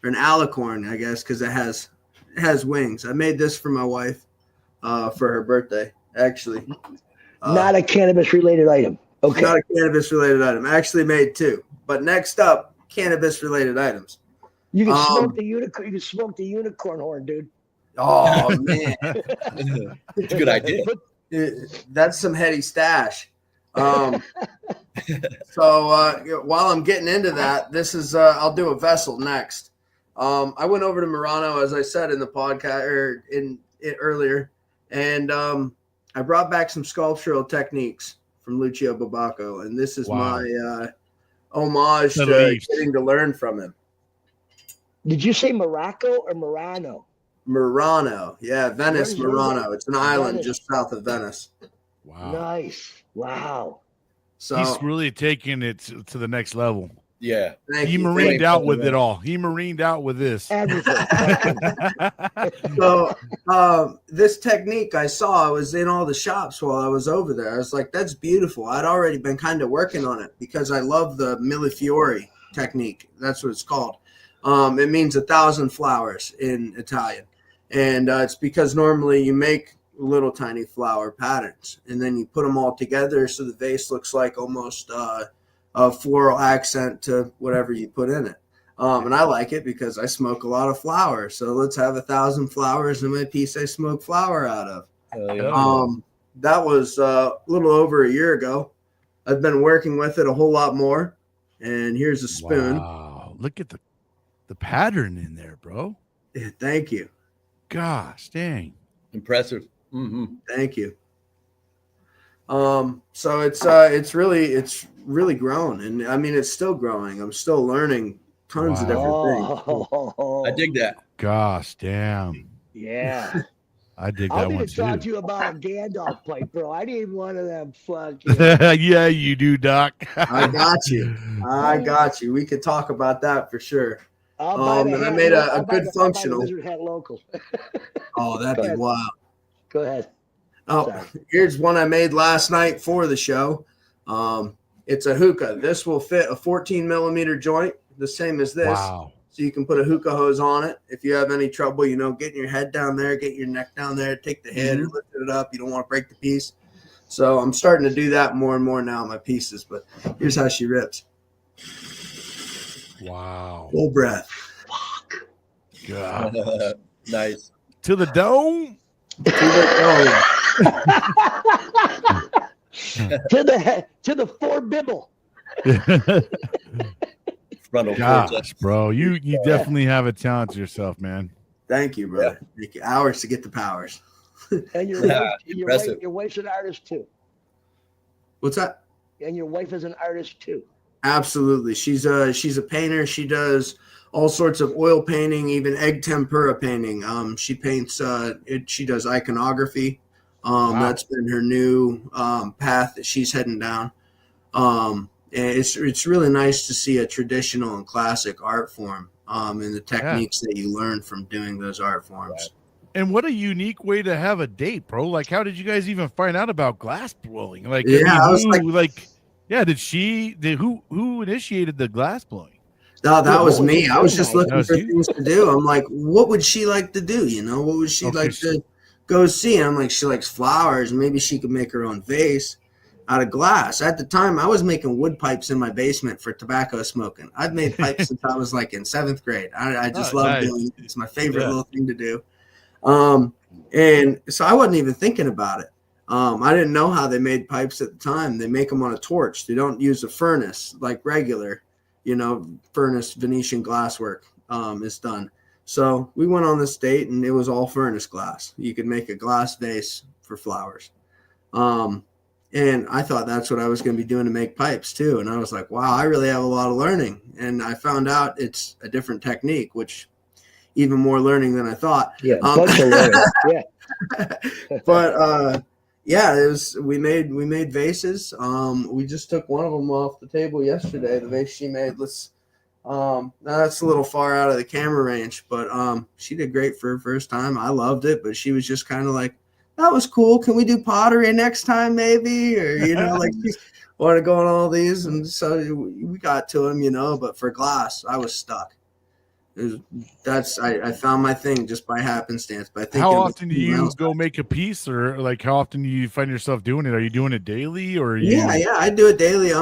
an alicorn, I guess, because it has wings. I made this for my wife for her birthday, actually. Not a cannabis-related item. Okay. Not a cannabis-related item. I actually made two. But next up, cannabis-related items. You can smoke the unicorn. You can smoke the unicorn horn, dude. Oh man, it's a good idea. That's some heady stash. So while I'm getting into that, this is I'll do a vessel next. I went over to Murano, as I said in the podcast or in it earlier, and I brought back some sculptural techniques from Lucio Babacco, and this is my homage to getting to learn from him. Did you say Morocco or Murano? Murano, yeah, Venice, Murano. It's an island just south of Venice. Wow, nice, wow. So he's really taking it to the next level. Yeah, he marined out with it all. He marined out with this. So this technique I saw was in all the shops while I was over there. I was like, that's beautiful. I'd already been kind of working on it because I love the millefiori technique. That's what it's called. It means 1,000 flowers in Italian. And it's because normally you make little tiny flower patterns and then you put them all together so the vase looks like almost a floral accent to whatever you put in it. And I like it because I smoke a lot of flour. So let's have 1,000 flowers in my piece I smoke flour out of. That was a little over a year ago. I've been working with it a whole lot more. And here's a spoon. Wow. Look at the pattern in there, bro. Yeah, thank you. Gosh, dang. Impressive. Mm-hmm. Thank you. So it's really grown, and I mean it's still growing. I'm still learning tons of different things. I dig that. Gosh, damn. Yeah. I dig I that need one to talk to too. you about a Gandalf pipe, bro. I need one of them fucking. Yeah, you do, Doc. I got you. I got you. We could talk about that for sure. I'll buy the And I hat. made a I'll buy good the functional. wizard hat local. Oh, that'd be wild. Go ahead. Oh, Sorry. Here's one I made last night for the show. It's a hookah. This will fit a 14 millimeter joint, the same as this. Wow. So you can put a hookah hose on it. If you have any trouble, getting your head down there, get your neck down there, take the head and lift it up. You don't want to break the piece. So I'm starting to do that more and more now in my pieces. But here's how she rips. Wow. Full breath. Fuck. God. Nice. To the dome. To the four bibble. Frontal Gosh, cortex. bro, you definitely have a talent to yourself, man. Thank you, brother. Thank you. Hours to get the powers. And your wife's an artist too. What's that? And your wife is an artist too. Absolutely. She's a painter. She does all sorts of oil painting, even egg tempera painting. She paints she does iconography. That's been her new path that she's heading down. And it's really nice to see a traditional and classic art form and the techniques that you learn from doing those art forms. Right. And what a unique way to have a date, bro. Like, how did you guys even find out about glass blowing? Like, who initiated the glass blowing? No, that was me. I was just looking for things to do. I'm like, what would she like to do? What would she like to go see? And I'm like, she likes flowers. Maybe she could make her own vase out of glass. At the time, I was making wood pipes in my basement for tobacco smoking. I've made pipes since I was like in 7th grade. I just love doing it. It's my favorite little thing to do. And so I wasn't even thinking about it. I didn't know how they made pipes at the time. They make them on a torch. They don't use a furnace like regular, furnace Venetian glasswork is done. So we went on this date and it was all furnace glass. You could make a glass vase for flowers. And I thought that's what I was going to be doing to make pipes too. And I was like, wow, I really have a lot of learning. And I found out it's a different technique, which even more learning than I thought. Yeah. Yeah. But it was, we made vases. We just took one of them off the table yesterday. The vase she made, now that's a little far out of the camera range, but she did great for her first time. I loved it, but she was just kind of like, that was cool. Can we do pottery next time maybe? Or, like she wanted to go on all these. And so we got to them, but for glass, I was stuck. I found my thing just by happenstance. But how often do you go make a piece, or like how often do you find yourself doing it? Are you doing it daily, or Yeah, I do it daily.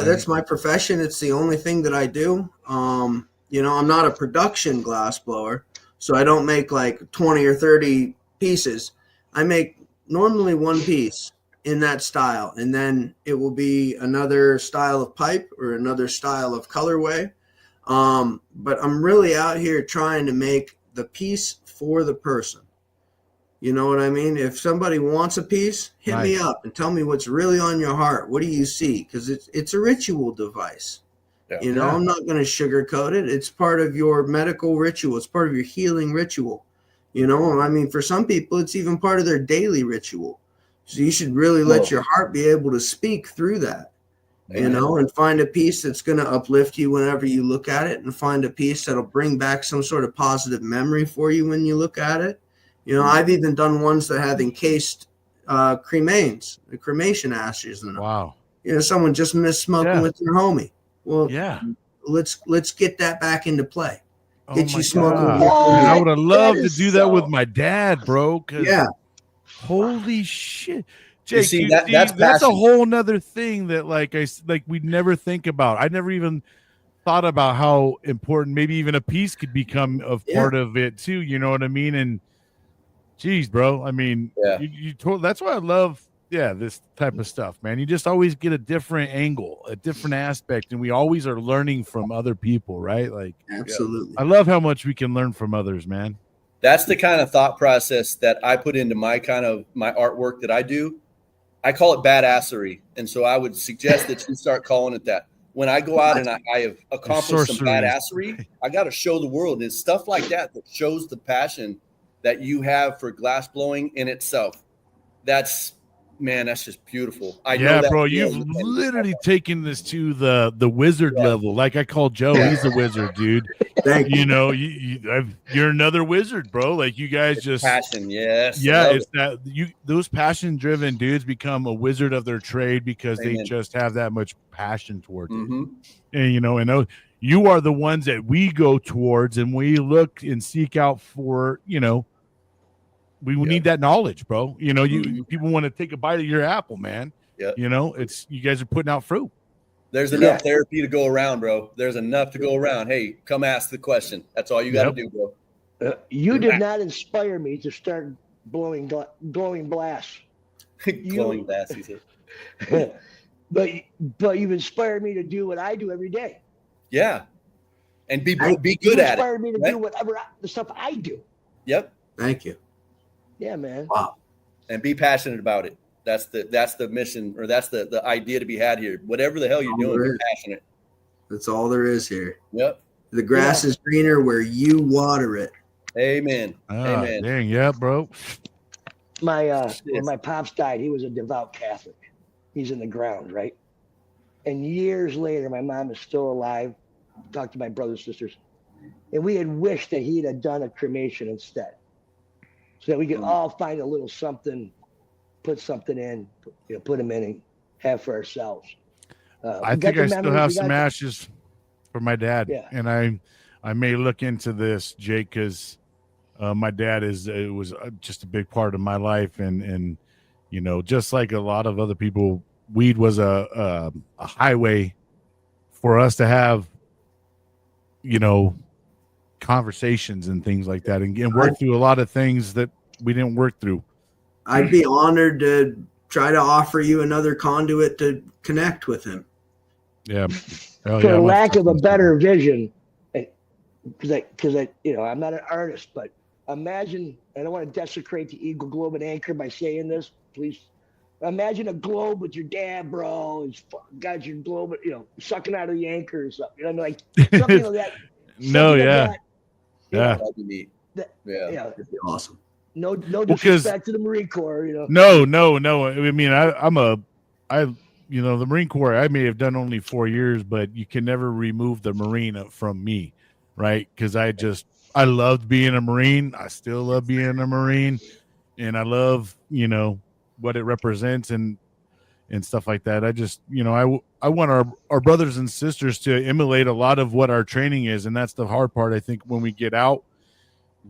That's my profession. It's the only thing that I do. I'm not a production glass blower, so I don't make like 20 or 30 pieces. I make normally one piece in that style, and then it will be another style of pipe or another style of colorway. But I'm really out here trying to make the piece for the person. You know what I mean? If somebody wants a piece, hit me up and tell me what's really on your heart. What do you see? Because it's a ritual device. Yeah. I'm not going to sugarcoat it. It's part of your medical ritual. It's part of your healing ritual. For some people, it's even part of their daily ritual. So you should really let your heart be able to speak through that. And find a piece that's going to uplift you whenever you look at it, and find a piece that'll bring back some sort of positive memory for you when you look at it. I've even done ones that have encased cremains, the cremation ashes in them. Wow. Someone just missed smoking with their homie. Well, let's get that back into play. Get you smoking. I would have loved to do that with my dad, bro. Holy shit. Jake, see, that's a whole nother thing that we never think about. I never even thought about how important maybe even a piece could become a part of it too. You know what I mean? And geez, bro, that's why I love this type of stuff, man. You just always get a different angle, a different aspect, and we always are learning from other people, right? Like, absolutely. I love how much we can learn from others, man. That's the kind of thought process that I put into my artwork that I do. I call it badassery. And so I would suggest that you start calling it that. When I go out and I have accomplished some badassery, I got to show the world. It's stuff like that shows the passion that you have for glass blowing in itself, that's just beautiful. I know that, bro, you've literally taken this to the wizard level. Like I call Joe, he's a wizard, dude. Thank you. You know, you're another wizard, bro. Like you guys just passion, yes, yeah. It's that those passion-driven dudes become a wizard of their trade because they just have that much passion towards it. And you know, and you are the ones that we go towards, and we look and seek out for. You know, we need that knowledge, bro. You know, people want to take a bite of your apple, man. Yeah, you know, you guys are putting out fruit. There's enough therapy to go around, bro. There's enough to go around. Hey, come ask the question. That's all you got to do, bro. You did not inspire me to start blowing glass. Glowing glass, he said. But you've inspired me to do what I do every day. Yeah, and be good at it. You inspired me to do whatever the stuff I do. Yep. Thank you. Yeah, man. Wow. And be passionate about it. That's the mission, or that's the idea to be had here. Whatever the hell you're doing, be passionate. That's all there is here. Yep. The grass is greener where you water it. Amen. Amen. Dang, yeah, bro. When my pops died, he was a devout Catholic. He's in the ground, right? And years later, my mom is still alive. Talked to my brothers and sisters, and we had wished that he had done a cremation instead, so that we could all find a little something, put something in, put them in, and have for ourselves. I think I still have some ashes for my dad, and I may look into this, Jake, because my dad was just a big part of my life, and you know, just like a lot of other people, weed was a highway for us to have, you know, conversations and things like that, and work through a lot of things that we didn't work through. I'd be honored to try to offer you another conduit to connect with him. Yeah. For lack of a better vision, because I'm not an artist, but imagine, I don't want to desecrate the Eagle Globe and Anchor by saying this, please. Imagine a globe with your dad, bro. He's got your globe, sucking out of the anchor or something. You know, like something like that. That'd be neat. That'd be awesome. No disrespect to the Marine Corps, No. I mean, the Marine Corps, I may have done only 4 years, but you can never remove the Marine from me, right? Because I loved being a Marine. I still love being a Marine, and I love, what it represents and stuff like that. I just, I want our brothers and sisters to emulate a lot of what our training is. And that's the hard part. I think when we get out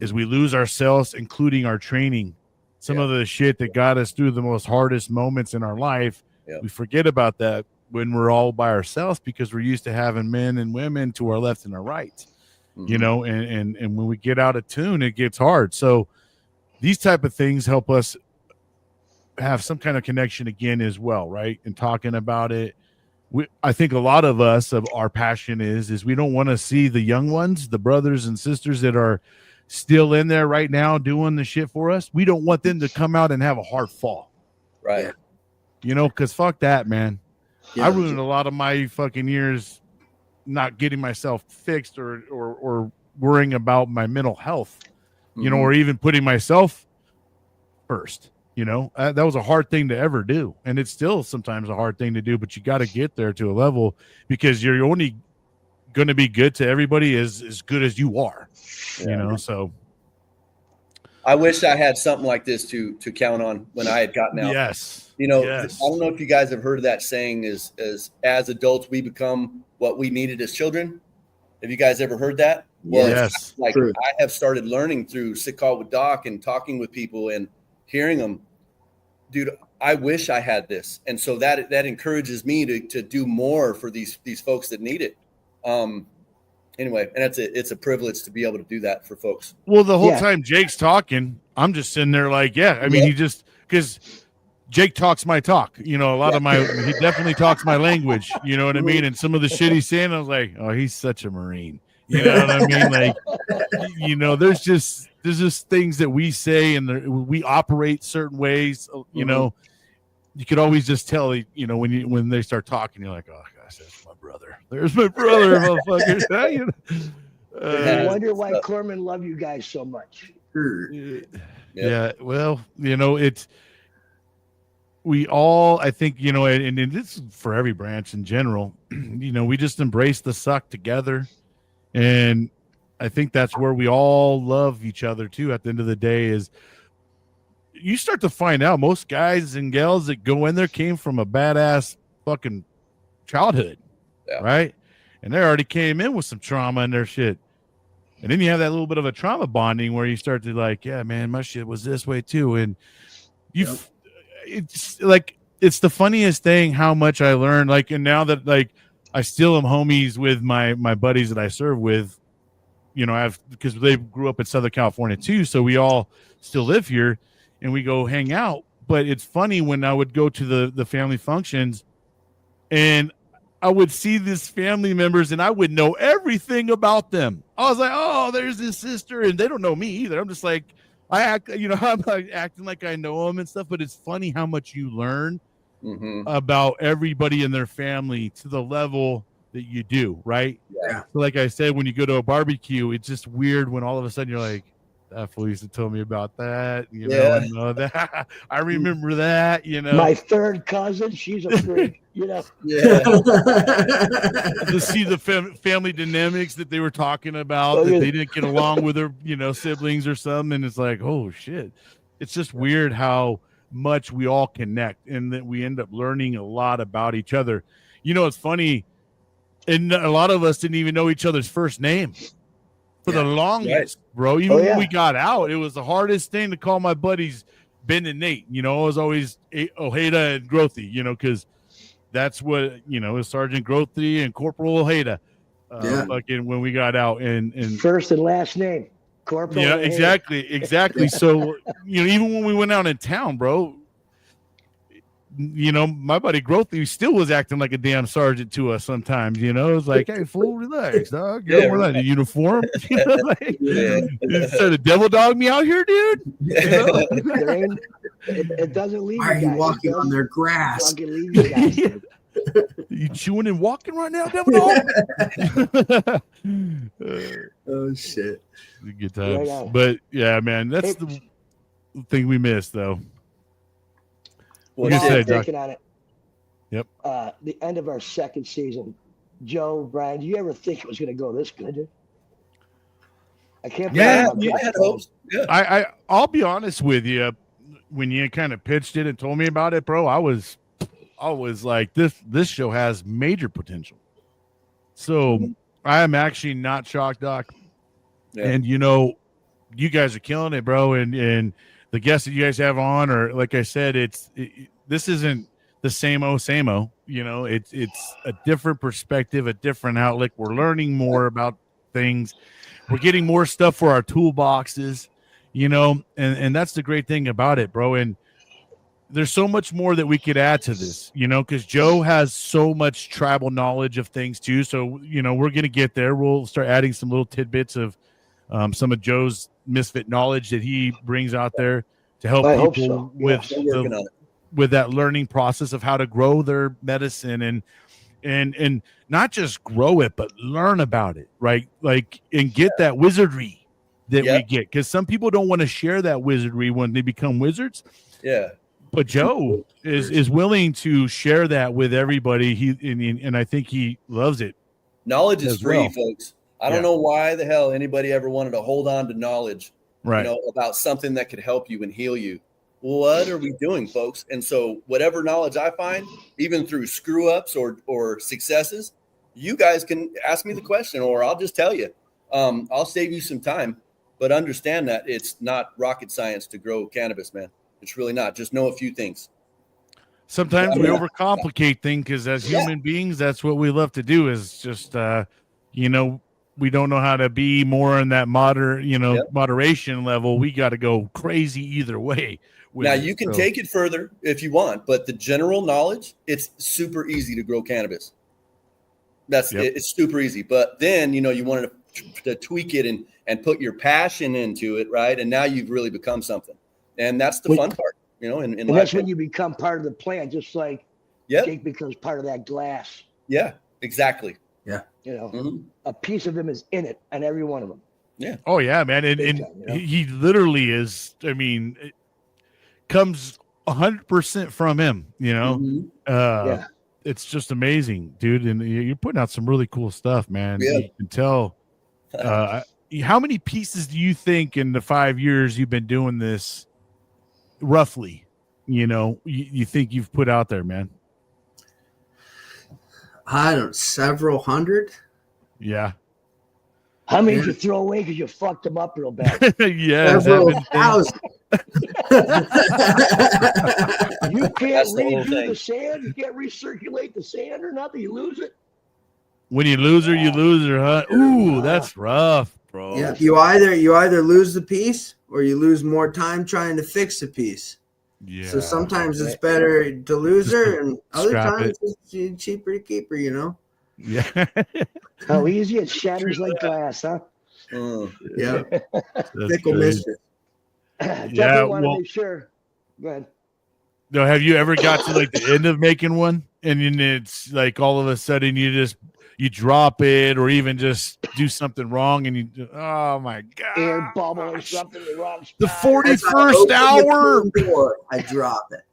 is we lose ourselves, including our training. Some of the shit that got us through the most hardest moments in our life. We forget about that when we're all by ourselves, because we're used to having men and women to our left and our right, and when we get out of tune, it gets hard. So these type of things help us have some kind of connection again as well, right? And talking about it, I think a lot of us, of our passion is we don't want to see the young ones, the brothers and sisters that are still in there right now doing the shit for us. We don't want them to come out and have a hard fall, right? Because fuck that, man. I ruined a lot of my fucking years not getting myself fixed or worrying about my mental health, or even putting myself first. That was a hard thing to ever do. And it's still sometimes a hard thing to do, but you got to get there to a level, because you're only going to be good to everybody as good as you are, so. I wish I had something like this to count on when I had gotten out. Yes. I don't know if you guys have heard of that saying is as adults, we become what we needed as children. Have you guys ever heard that? Well, yes. True. I have started learning through Sick Call with Doc and talking with people and hearing them, dude, I wish I had this. And so that encourages me to do more for these folks that need it. Anyway, and it's a privilege to be able to do that for folks. Well, the whole time Jake's talking, I'm just sitting there like, he just, because Jake talks my talk, he definitely talks my language, you know what I mean? And some of the shit he's saying, I was like, oh, he's such a Marine. You know what I mean? Like, there's just things that we say and we operate certain ways, you could always just tell, when they start talking, you're like, oh gosh, that's my brother. There's my brother, motherfucker. I wonder why Corman love you guys so much. Yeah. Well, we all, I think, and this is for every branch in general, we just embrace the suck together. And I think that's where we all love each other too. At the end of the day is you start to find out most guys and gals that go in there came from a badass fucking childhood. Yeah. Right. And they already came in with some trauma in their shit. And then you have that little bit of a trauma bonding where you start to like, yeah, man, my shit was this way too. And it's like, it's the funniest thing how much I learned. Like, and now that like I still am homies with my buddies that I serve with, because they grew up in Southern California too. So we all still live here and we go hang out. But it's funny when I would go to the family functions and I would see these family members and I would know everything about them. I was like, oh, there's this sister, and they don't know me either. I'm just like, I'm like acting like I know them and stuff, but it's funny how much you learn about everybody in their family to the level that you do, right? Yeah. So like I said, when you go to a barbecue, it's just weird when all of a sudden you're like, that fool used to tell me about that, I know that. I remember that, My third cousin, she's a freak, Yeah. To see the family dynamics that they were talking about, that they didn't get along with their, siblings or something. And it's like, oh shit. It's just weird how much we all connect and that we end up learning a lot about each other. It's funny. And a lot of us didn't even know each other's first name. For the longest, bro. Even when we got out, it was the hardest thing to call my buddies Ben and Nate. It was always Ojeda and Grothy, because that's what, it was Sergeant Grothy and Corporal Ojeda. Fucking when we got out and first and last name. Corporal. Yeah, exactly. So, even when we went out in town, bro, my buddy Grothy still was acting like a damn sergeant to us sometimes, it's like, hey, fool, relax, dog. Get over that uniform. Instead of devil dog me out here, dude. It doesn't leave. Why are you walking on their grass? You chewing and walking right now, devil dog? Oh shit. Good times. Right, but yeah, man, that's the thing we missed though. What you say, Doc? On it. Yep. The end of our second season. Joe, Brian, do you ever think it was going to go this good? I can't. Yeah, I had hopes. Yeah. I'll be honest with you. When you kind of pitched it and told me about it, bro, I was like, this show has major potential. So I am actually not shocked, Doc. Yeah. And you guys are killing it, bro. And the guests that you guys have on, or like I said, this isn't the same old. It's a different perspective, a different outlook. We're learning more about things. We're getting more stuff for our toolboxes, and that's the great thing about it, bro. And there's so much more that we could add to this, because Joe has so much tribal knowledge of things too. So, we're going to get there. We'll start adding some little tidbits of some of Joe's misfit knowledge that he brings out there to help people with that learning process of how to grow their medicine and not just grow it, but learn about it, right? Like, and get that wizardry that we get, because some people don't want to share that wizardry when they become wizards. Yeah. But Joe is willing to share that with everybody. And I think he loves it. Knowledge is free, folks. I don't know why the hell anybody ever wanted to hold on to knowledge, about something that could help you and heal you. What are we doing, folks? And so whatever knowledge I find, even through screw ups or successes, you guys can ask me the question, or I'll just tell you. I'll save you some time, but understand that it's not rocket science to grow cannabis, man. It's really not. Just know a few things. Sometimes we overcomplicate things because as human beings, that's what we love to do is just, we don't know how to be more in that moderation level. We got to go crazy either way. Now you can take it further if you want, but the general knowledge, it's super easy to grow cannabis. It's super easy. But then, you wanted to tweak it and put your passion into it. Right. And now you've really become something. And that's the fun part, and that's when you become part of the plan, just like Jake becomes part of that glass. Yeah, exactly. Yeah. A piece of him is in it, and every one of them. Yeah. Oh yeah, man. And Big time, you know? he literally is, I mean, it comes 100% from him, you know? Mhm. Yeah. It's just amazing, dude. And you're putting out some really cool stuff, man. Yeah. You can tell. How many pieces do you think in the 5 years you've been doing this, roughly, you think you've put out there, man? I don't, several hundred. Yeah. How many did Yeah. you throw away because you fucked them up real bad? Yeah. Several thousand. You can't That's the whole redo thing. the sand. You can't recirculate the sand or nothing. You lose it. When you lose her, you lose her, huh? Ooh, that's rough, bro. Yeah, you either lose the piece or you lose more time trying to fix the piece. Yeah. So sometimes it's better to lose her, and other scrap times it's cheaper to keep her. You know. Yeah. How easy it shatters like glass, huh? Yeah. That's Fickle crazy. mistress. Definitely want to well- make sure. Go ahead. No, have you ever got to like the end of making one and then it's like all of a sudden you drop it or even just do something wrong and oh my god, Air bubble or something in the wrong spot. the As I 41st open the hour. front door, I drop it.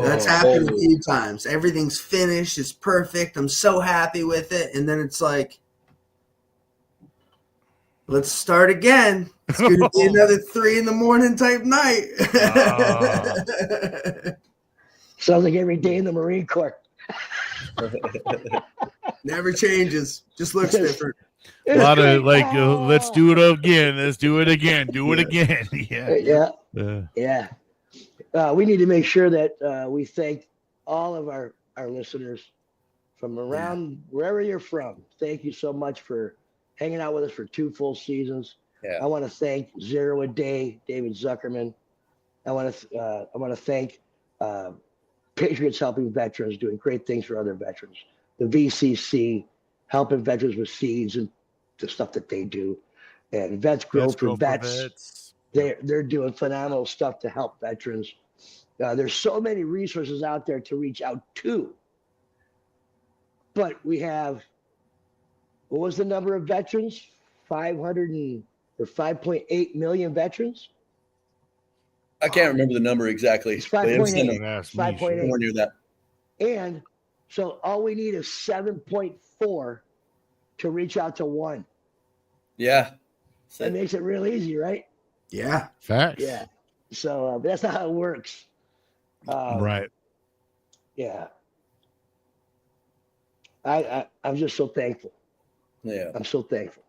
That's happened a holy. few times. Everything's finished. It's perfect. I'm so happy with it. And then it's like, let's start again. It's going to be another 3 a.m. type night. Sounds like every day in the Marine Corps. Never changes. Just looks different. A lot of like, let's do it again. Let's do it again. Do it again. Yeah. Yeah. We need to make sure that we thank all of our listeners from around wherever you're from. Thank you so much for hanging out with us for 2 full seasons. Yeah. I want to thank Zero a Day, David Zuckerman. I want to thank Patriots Helping Veterans, doing great things for other veterans. The VCC, helping veterans with seeds and the stuff that they do. And Vets Grow for Vets. They're doing phenomenal stuff to help veterans. There's so many resources out there to reach out to. But we have, what was the number of veterans? 5.8 million veterans? I can't remember the number exactly. It's but it was 5.8. in a- 5.8. somewhere near that. And so all we need is 7.4 to reach out to 1. Yeah. That makes it real easy, right? Yeah. Facts. Yeah. So but that's not how it works. Right. Yeah. I'm just so thankful. Yeah. I'm so thankful.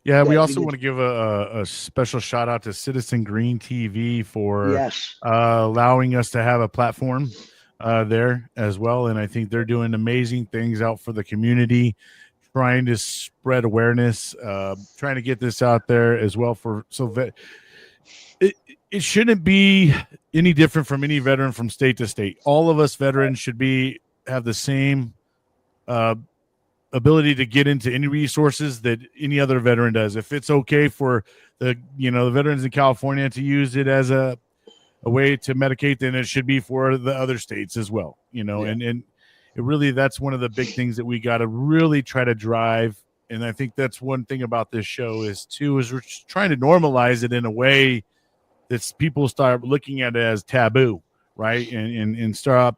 Yeah, we Yeah, also we want to give a special shout out to Citizen Green TV for Yes. allowing us to have a platform there as well. And I think they're doing amazing things out for the community, trying to spread awareness, trying to get this out there as well it shouldn't be any different from any veteran from state to state. All of us veterans should have the same ability to get into any resources that any other veteran does. If it's okay for the veterans in California to use it as a way to medicate, then it should be for the other states as well. And it really, that's one of the big things that we got to really try to drive. And I think that's one thing about this show is we're just trying to normalize it in a way that people start looking at it as taboo, right? And start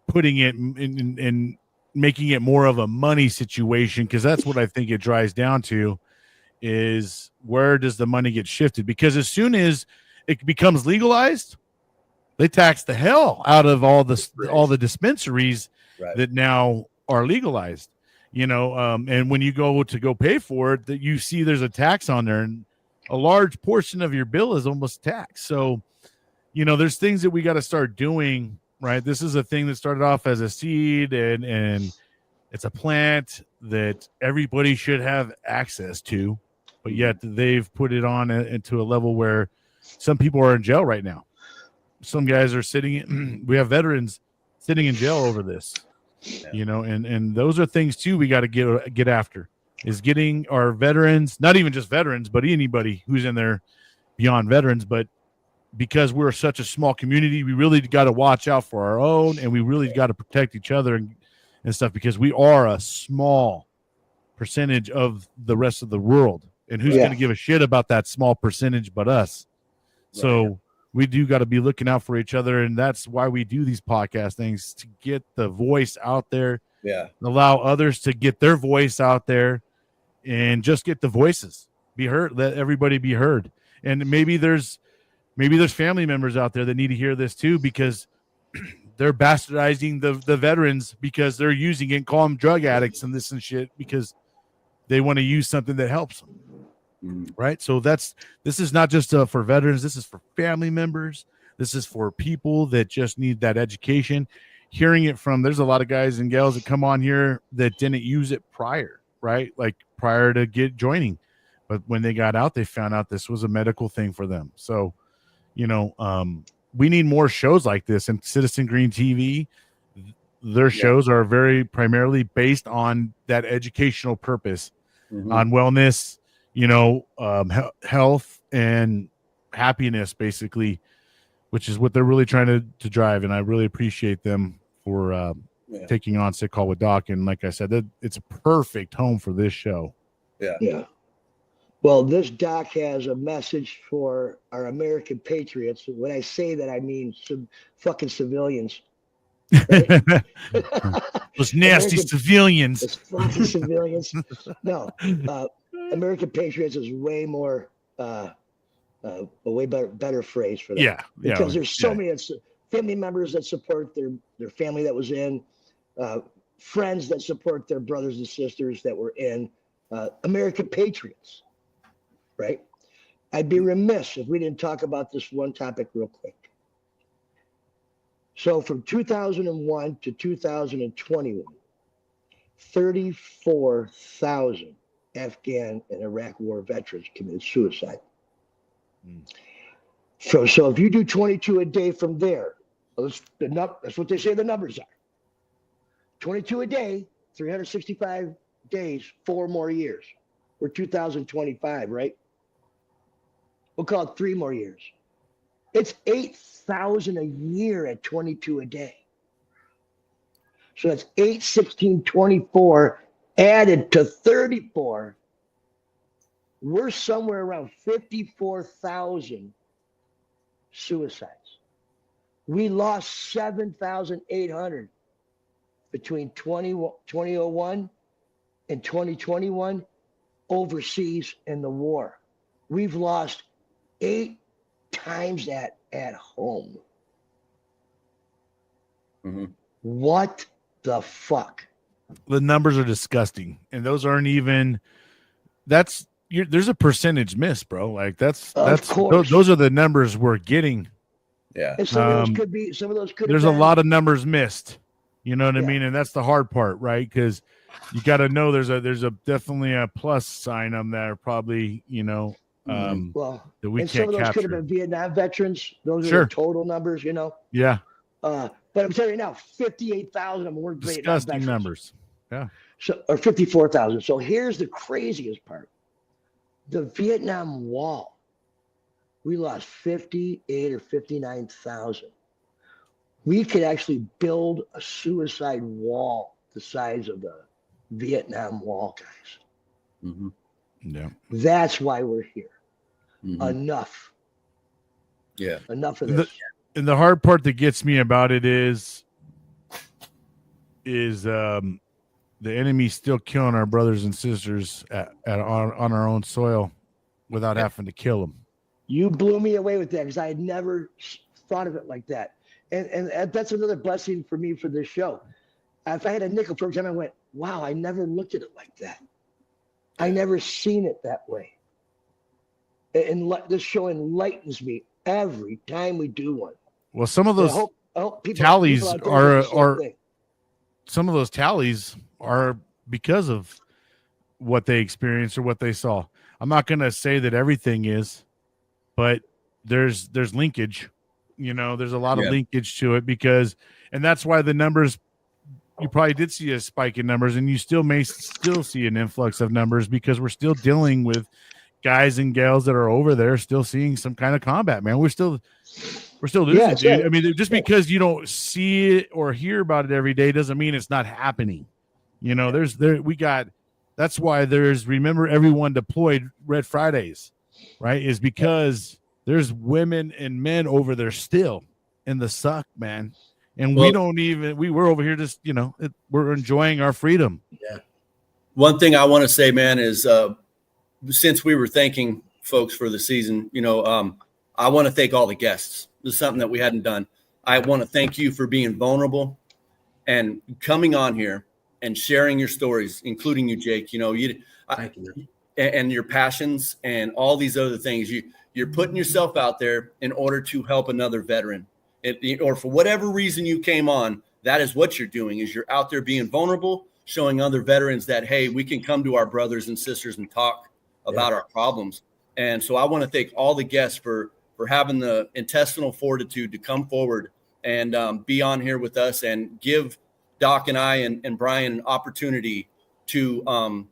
putting it in making it more of a money situation, because that's what I think it drives down to, is where does the money get shifted? Because as soon as it becomes legalized, they tax the hell out of all the dispensaries that now are legalized, and when you go pay for it, that you see there's a tax on there, and a large portion of your bill is almost taxed. So, there's things that we got to start doing. Right. This is a thing that started off as a seed and it's a plant that everybody should have access to, but yet they've put it on into a level where some people are in jail right now. Some guys are we have veterans sitting in jail over this, and those are things too we got to get after, is getting our veterans, not even just veterans, but anybody who's in there beyond veterans, but because we're such a small community, we really got to watch out for our own, and we really got to protect each other and stuff, because we are a small percentage of the rest of the world. and who's going to give a shit about that small percentage but us? So we do got to be looking out for each other, and that's why we do these podcast things, to get the voice out there, allow others to get their voice out there, and just get the voices be heard. Let everybody be heard. And maybe there's family members out there that need to hear this too, because they're bastardizing the veterans because they're using it and call them drug addicts and this and shit because they want to use something that helps them. Right. So this is not just for veterans. This is for family members. This is for people that just need that education. Hearing it from, there's a lot of guys and gals that come on here that didn't use it prior, right? Like prior to joining. But when they got out, they found out this was a medical thing for them. So, we need more shows like this. And Citizen Green TV, their shows are very primarily based on that educational purpose, on wellness, health and happiness, basically, which is what they're really trying to drive. And I really appreciate them for taking on Sick Call with Doc. And like I said, it's a perfect home for this show. Yeah. Well, this doc has a message for our American patriots. When I say that, I mean some fucking civilians. Right? Those nasty civilians. Those fucking civilians. No, American patriots is way more, a way better phrase for that. Yeah. Because there's so many family members that support their family that was in, friends that support their brothers and sisters that were in, American patriots. Right? I'd be remiss if we didn't talk about this one topic real quick. So from 2001 to 2021, 34,000 Afghan and Iraq war veterans committed suicide. So if you do 22 a day from there, that's what they say the numbers are. 22 a day, 365 days, 4 more years. We're 2025, right? We'll call it 3 more years. It's 8,000 a year at 22 a day. So that's 8, 16, 24 added to 34. We're somewhere around 54,000 suicides. We lost 7,800 between 2001 and 2021 overseas in the war. We've lost 8 times that at home. What the fuck? The numbers are disgusting, and those aren't even. There's a percentage miss, bro. Like that's those are the numbers we're getting. Yeah, and some of those could be. Some of those could. There's a lot of numbers missed. You know what I mean, and that's the hard part, right? Because you got to know there's a definitely a plus sign on there, probably. That we and can't some of those capture. could have been Vietnam veterans. Those are the total numbers, Yeah. But I'm telling you now, 58,000 of them weren't disgusting Vietnam numbers. Yeah. So, or 54,000. So here's the craziest part: the Vietnam Wall. We lost 58 or 59,000. We could actually build a suicide wall the size of the Vietnam Wall, guys. Yeah. That's why we're here. Enough. Yeah. Enough of this. And the hard part that gets me about it is the enemy still killing our brothers and sisters on our own soil without having to kill them. You blew me away with that because I had never thought of it like that. And that's another blessing for me for this show. If I had a nickel for example, I went, wow, I never looked at it like that. I never seen it that way. And this show enlightens me every time we do one. Well, some of those tallies are some of those tallies are because of what they experienced or what they saw. I'm not going to say that everything is, but there's linkage. There's a lot of linkage to it and that's why the numbers. You probably did see a spike in numbers, and you may still see an influx of numbers because we're still dealing with guys and gals that are over there still seeing some kind of combat, man. We're still losing, dude. I mean, just because you don't see it or hear about it every day doesn't mean it's not happening. We got That's why there's Remember Everyone Deployed Red Fridays, right? Is because there's women and men over there still in the suck, man. And we we're over here just, we're enjoying our freedom. Yeah. One thing I want to say, man, is since we were thanking folks for the season, I want to thank all the guests. This is something that we hadn't done. I want to thank you for being vulnerable and coming on here and sharing your stories, including you, Jake. Thank you. And your passions and all these other things. You're putting yourself out there in order to help another veteran. Or for whatever reason you came on, that is what you're doing, is you're out there being vulnerable, showing other veterans that, hey, we can come to our brothers and sisters and talk about our problems. And so I want to thank all the guests for having the intestinal fortitude to come forward and be on here with us and give Doc and I and Brian an opportunity to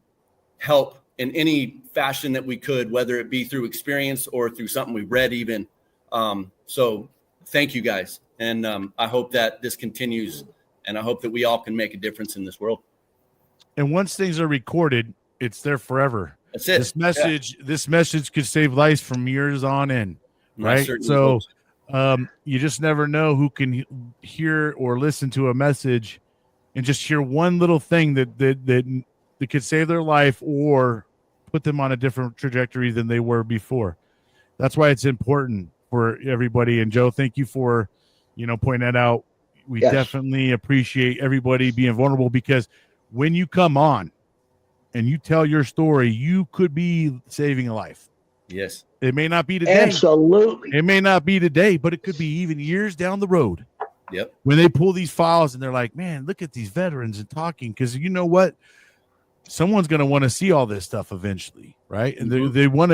help in any fashion that we could, whether it be through experience or through something we read even. So thank you guys. And I hope that this continues, and I hope that we all can make a difference in this world. And once things are recorded, it's there forever. That's it. This message could save lives from years on end, right? So you just never know who can hear or listen to a message and just hear one little thing that could save their life or put them on a different trajectory than they were before. That's why it's important for everybody. And Joe, thank you for, pointing that out. We definitely appreciate everybody being vulnerable, because when you come on and you tell your story, you could be saving a life. Yes. It may not be today. Absolutely. It may not be today, but it could be even years down the road. Yep. When they pull these files and they're like, man, look at these veterans and talking. Because you know what? Someone's going to want to see all this stuff eventually, right? And they do want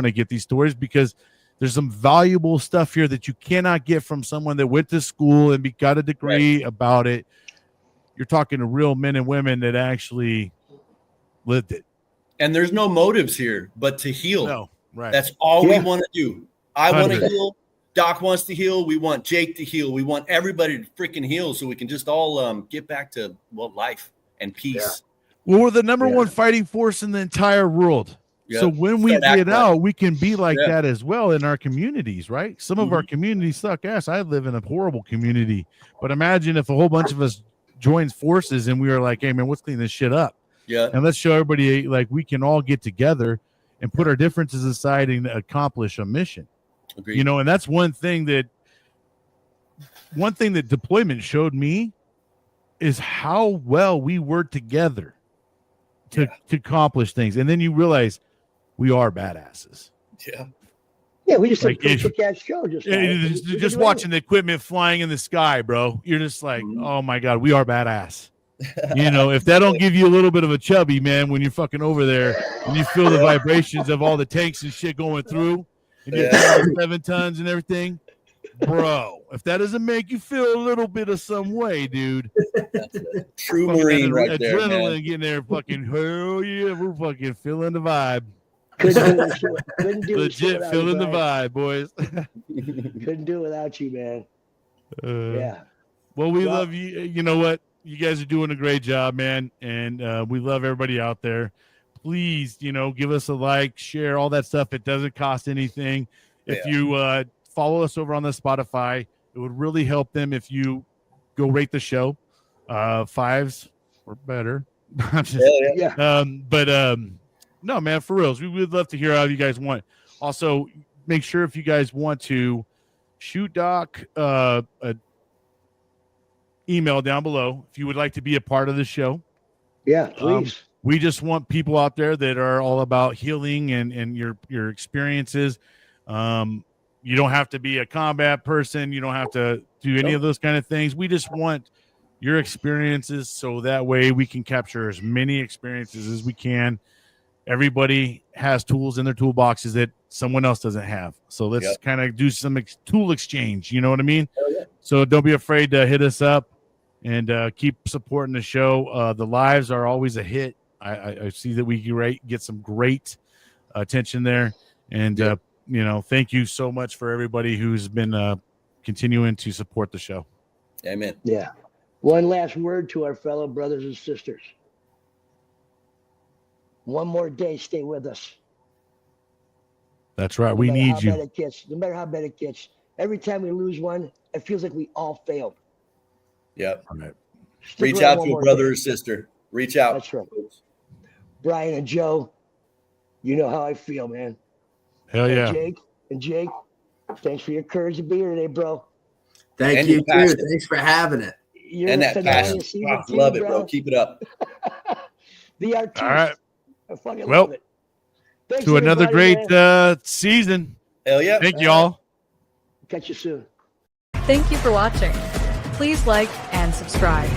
to get these stories, because there's some valuable stuff here that you cannot get from someone that went to school and got a degree about it. You're talking to real men and women that actually lived it. And there's no motives here but to heal. No, right. That's all we want to do. I want to heal. Doc wants to heal. We want Jake to heal. We want everybody to freaking heal, so we can just all get back to life and peace. Well, we're the number one fighting force in the entire world. Yep. So when we get out, we can be like that as well in our communities, right? Some of our communities suck ass. I live in a horrible community, but imagine if a whole bunch of us joins forces and we were like, hey man, let's clean this shit up. Yeah. And let's show everybody like we can all get together and put our differences aside and accomplish a mission. Agreed. And that's one thing that deployment showed me is how well we work together to accomplish things. And then you realize we are badasses. Yeah. Yeah, we just like a kick-ass show. Just watching the equipment flying in the sky, bro. You're just like, oh my God, we are badass. If that don't give you a little bit of a chubby, man, when you're fucking over there and you feel the vibrations of all the tanks and shit going through, and you're 7 tons and everything, bro. If that doesn't make you feel a little bit of some way, dude, that's a true Marine right there, man. Adrenaline getting there, fucking hell yeah, we're fucking feeling the vibe. Couldn't do legit feeling the vibe, boys. Couldn't do it without you, man. Well, we love you. You know what? You guys are doing a great job, man, and we love everybody out there. Please, give us a like, share, all that stuff. It doesn't cost anything. If you follow us over on the Spotify, it would really help them if you go rate the show. 5s or better. No, man, for reals. We would love to hear how you guys want. Also, make sure if you guys want to shoot Doc an email down below if you would like to be a part of the show. Yeah, please. We just want people out there that are all about healing and your experiences. You don't have to be a combat person. You don't have to do any of those kind of things. We just want your experiences so that way we can capture as many experiences as we can. Everybody has tools in their toolboxes that someone else doesn't have. So let's kind of do some tool exchange. You know what I mean? So don't be afraid to hit us up and keep supporting the show. The lives are always a hit. I see that we get some great attention there. And, thank you so much for everybody who's been continuing to support the show. Amen. Yeah. One last word to our fellow brothers and sisters. One more day, stay with us. That's right. No We matter need how you. bad it gets, no matter how bad it gets, every time we lose one, it feels like we all failed. Yep. All right. Stick Reach around out one to a more brother day. or sister. Reach out. That's right. Brian and Joe, you know how I feel, man. Hell yeah. And Jake, thanks for your courage to be here today, bro. Thank And you your too. passion. Thanks for having it. You're And the that finale passion. of season 2, Love it, bro. bro. Keep it up. The artist. All right. I fucking Well, love it. Thanks, To another everybody, great man. season. Hell yeah. Thank you all. Catch you soon. Thank you for watching. Please like and subscribe.